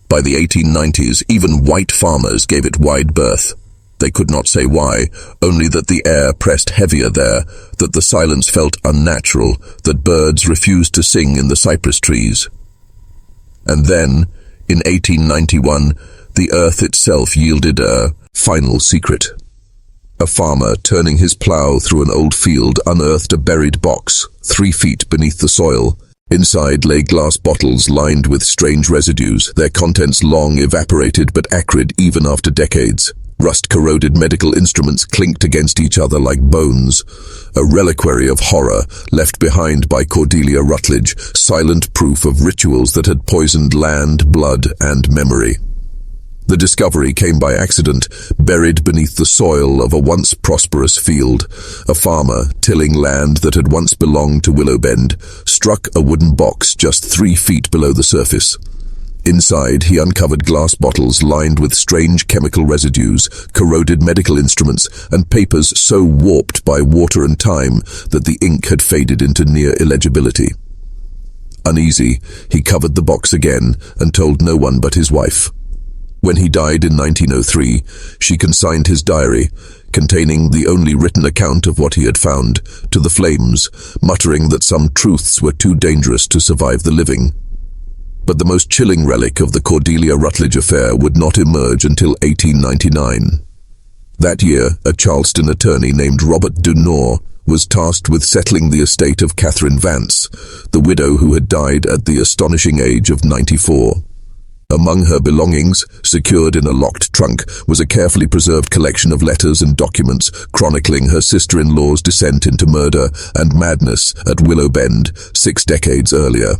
By the 1890s, even white farmers gave it wide berth. They could not say why, only that the air pressed heavier there, that the silence felt unnatural, that birds refused to sing in the cypress trees. And then, in 1891, the earth itself yielded a final secret. A farmer, turning his plow through an old field, unearthed a buried box, 3 feet beneath the soil. Inside lay glass bottles lined with strange residues, their contents long evaporated but acrid even after decades. Rust-corroded medical instruments clinked against each other like bones, a reliquary of horror left behind by Cordelia Rutledge, silent proof of rituals that had poisoned land, blood, and memory. The discovery came by accident, buried beneath the soil of a once prosperous field. A farmer, tilling land that had once belonged to Willowben, struck a wooden box just 3 feet below the surface. Inside, he uncovered glass bottles lined with strange chemical residues, corroded medical instruments, and papers so warped by water and time that the ink had faded into near illegibility. Uneasy, he covered the box again and told no one but his wife. When he died in 1903, she consigned his diary, containing the only written account of what he had found, to the flames, muttering that some truths were too dangerous to survive the living. But the most chilling relic of the Cordelia Rutledge affair would not emerge until 1899. That year, a Charleston attorney named Robert Dunor was tasked with settling the estate of Catherine Vance, the widow who had died at the astonishing age of 94. Among her belongings, secured in a locked trunk, was a carefully preserved collection of letters and documents chronicling her sister-in-law's descent into murder and madness at Willowben 6 decades earlier.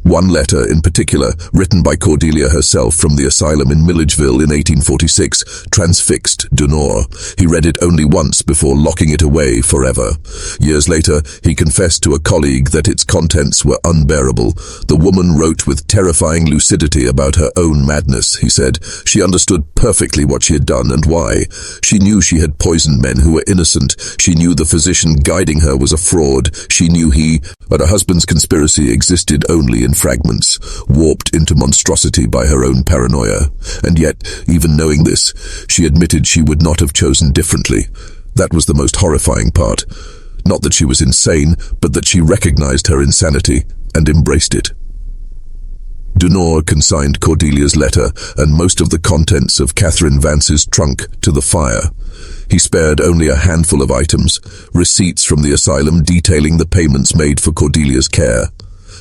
One letter in particular, written by Cordelia herself from the asylum in Milledgeville in 1846, transfixed Dunor. He read it only once before locking it away forever. Years later, he confessed to a colleague that its contents were unbearable. The woman wrote with terrifying lucidity about her own madness, he said. She understood perfectly what she had done and why. She knew she had poisoned men who were innocent. She knew the physician guiding her was a fraud. She knew but her husband's conspiracy existed only in fragments, warped into monstrosity by her own paranoia. And yet, even knowing this, she admitted she would not have chosen differently. That was the most horrifying part. Not that she was insane, but that she recognized her insanity and embraced it. Dunor consigned Cordelia's letter and most of the contents of Catherine Vance's trunk to the fire. He spared only a handful of items, receipts from the asylum detailing the payments made for Cordelia's care.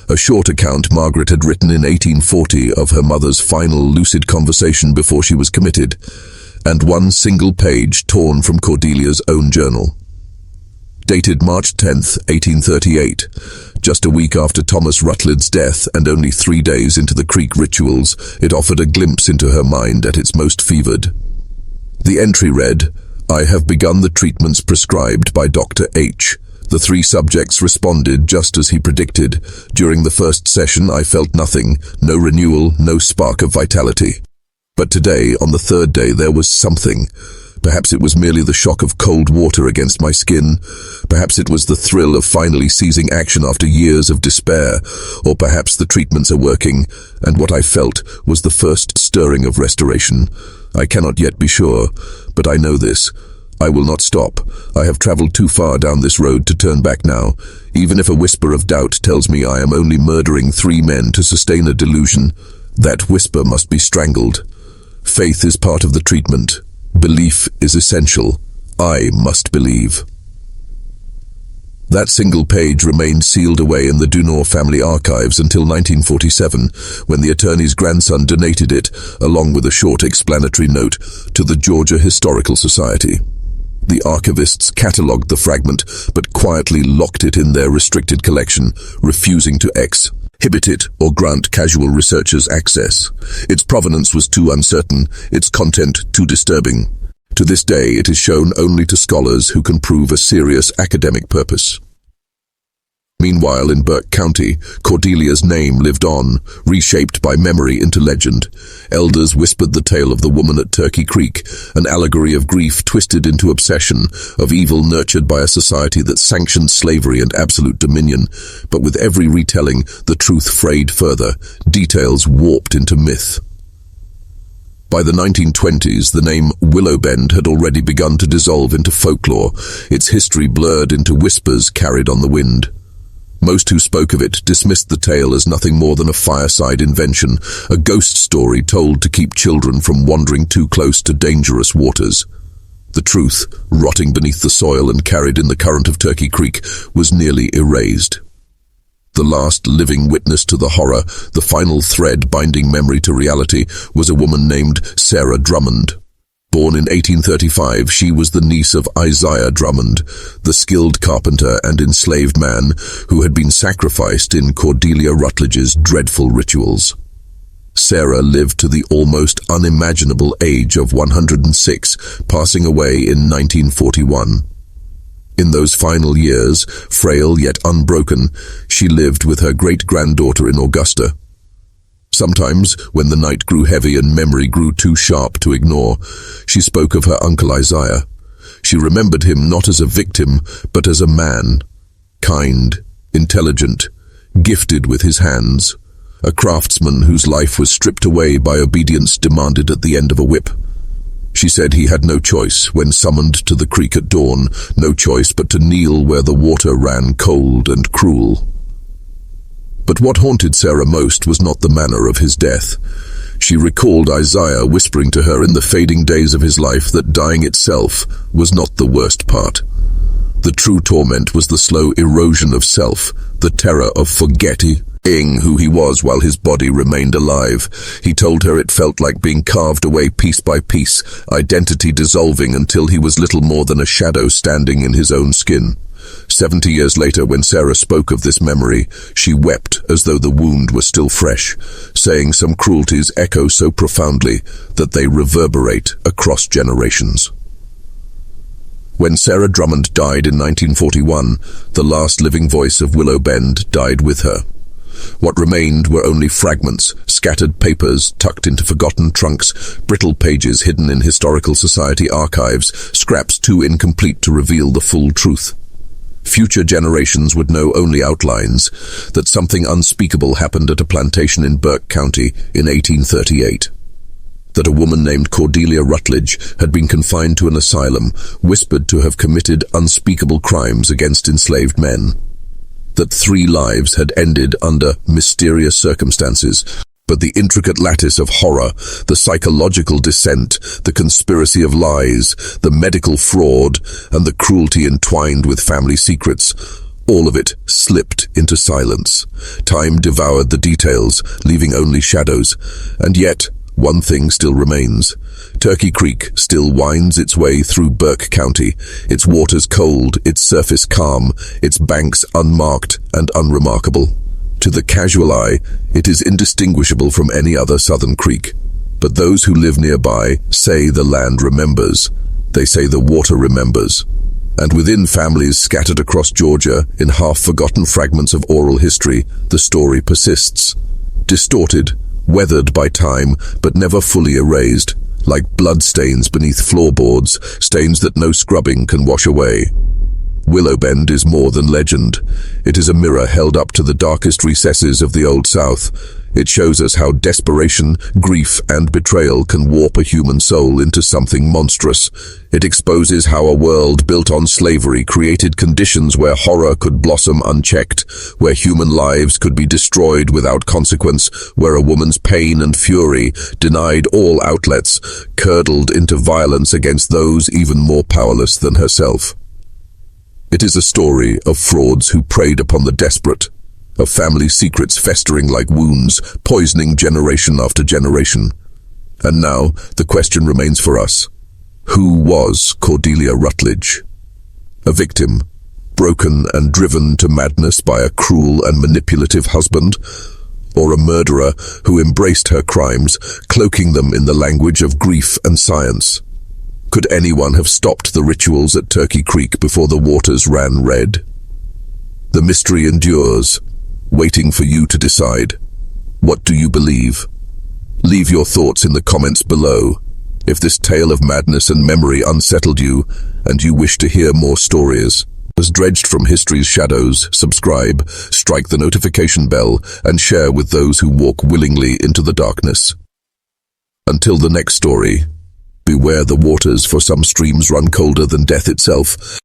A short account Margaret had written in 1840 of her mother's final lucid conversation before she was committed, and one single page torn from Cordelia's own journal. Dated March 10, 1838, just a week after Thomas Rutled's death and only 3 days into the Creek rituals, it offered a glimpse into her mind at its most fevered. The entry read, "I have begun the treatments prescribed by Dr. H. The 3 subjects responded just as he predicted. During the first session I felt nothing, no renewal, no spark of vitality. But today, on the 3rd day, there was something. Perhaps it was merely the shock of cold water against my skin. Perhaps it was the thrill of finally seizing action after years of despair. Or perhaps the treatments are working, and what I felt was the first stirring of restoration. I cannot yet be sure, but I know this. I will not stop. I have traveled too far down this road to turn back now. Even if a whisper of doubt tells me I am only murdering 3 men to sustain a delusion, that whisper must be strangled. Faith is part of the treatment. Belief is essential. I must believe." That single page remained sealed away in the Dunor family archives until 1947, when the attorney's grandson donated it, along with a short explanatory note, to the Georgia Historical Society. The archivists catalogued the fragment, but quietly locked it in their restricted collection, refusing to exhibit it or grant casual researchers access. Its provenance was too uncertain, its content too disturbing. To this day, it is shown only to scholars who can prove a serious academic purpose. Meanwhile, in Burke County, Cordelia's name lived on, reshaped by memory into legend. Elders whispered the tale of the woman at Turkey Creek, an allegory of grief twisted into obsession, of evil nurtured by a society that sanctioned slavery and absolute dominion. But with every retelling, the truth frayed further, details warped into myth. By the 1920s, the name Willowben had already begun to dissolve into folklore, its history blurred into whispers carried on the wind. Most who spoke of it dismissed the tale as nothing more than a fireside invention, a ghost story told to keep children from wandering too close to dangerous waters. The truth, rotting beneath the soil and carried in the current of Turkey Creek, was nearly erased. The last living witness to the horror, the final thread binding memory to reality, was a woman named Sarah Drummond. Born in 1835, she was the niece of Isaiah Drummond, the skilled carpenter and enslaved man who had been sacrificed in Cordelia Rutledge's dreadful rituals. Sarah lived to the almost unimaginable age of 106, passing away in 1941. In those final years, frail yet unbroken, she lived with her great-granddaughter in Augusta. Sometimes, when the night grew heavy and memory grew too sharp to ignore, she spoke of her uncle Isaiah. She remembered him not as a victim, but as a man. Kind, intelligent, gifted with his hands. A craftsman whose life was stripped away by obedience demanded at the end of a whip. She said he had no choice when summoned to the creek at dawn, no choice but to kneel where the water ran cold and cruel. But what haunted Sarah most was not the manner of his death. She recalled Isaiah whispering to her in the fading days of his life that dying itself was not the worst part. The true torment was the slow erosion of self, the terror of forgetting who he was while his body remained alive. He told her it felt like being carved away piece by piece, identity dissolving until he was little more than a shadow standing in his own skin. 70 years later, when Sarah spoke of this memory, she wept as though the wound was still fresh, saying some cruelties echo so profoundly that they reverberate across generations. When Sarah Drummond died in 1941, the last living voice of Willowben died with her. What remained were only fragments, scattered papers tucked into forgotten trunks, brittle pages hidden in historical society archives, scraps too incomplete to reveal the full truth. Future generations would know only outlines, that something unspeakable happened at a plantation in Burke County in 1838. That a woman named Cordelia Rutledge had been confined to an asylum, whispered to have committed unspeakable crimes against enslaved men. That 3 lives had ended under mysterious circumstances, but the intricate lattice of horror, the psychological descent, the conspiracy of lies, the medical fraud, and the cruelty entwined with family secrets, all of it slipped into silence. Time devoured the details, leaving only shadows, and yet one thing still remains. Turkey Creek still winds its way through Burke County, its waters cold, its surface calm, its banks unmarked and unremarkable. To the casual eye, it is indistinguishable from any other southern creek. But those who live nearby say the land remembers. They say the water remembers. And within families scattered across Georgia, in half-forgotten fragments of oral history, the story persists. Distorted, weathered by time, but never fully erased, like bloodstains beneath floorboards, stains that no scrubbing can wash away. Willowben is more than legend. It is a mirror held up to the darkest recesses of the Old South. It shows us how desperation, grief, and betrayal can warp a human soul into something monstrous. It exposes how a world built on slavery created conditions where horror could blossom unchecked, where human lives could be destroyed without consequence, where a woman's pain and fury, denied all outlets, curdled into violence against those even more powerless than herself. It is a story of frauds who preyed upon the desperate, of family secrets festering like wounds, poisoning generation after generation. And now, the question remains for us. Who was Cordelia Rutledge? A victim, broken and driven to madness by a cruel and manipulative husband? Or a murderer who embraced her crimes, cloaking them in the language of grief and science? Could anyone have stopped the rituals at Turkey Creek before the waters ran red? The mystery endures, waiting for you to decide. What do you believe? Leave your thoughts in the comments below. If this tale of madness and memory unsettled you, and you wish to hear more stories, as dredged from history's shadows, subscribe, strike the notification bell, and share with those who walk willingly into the darkness. Until the next story, beware the waters, for some streams run colder than death itself.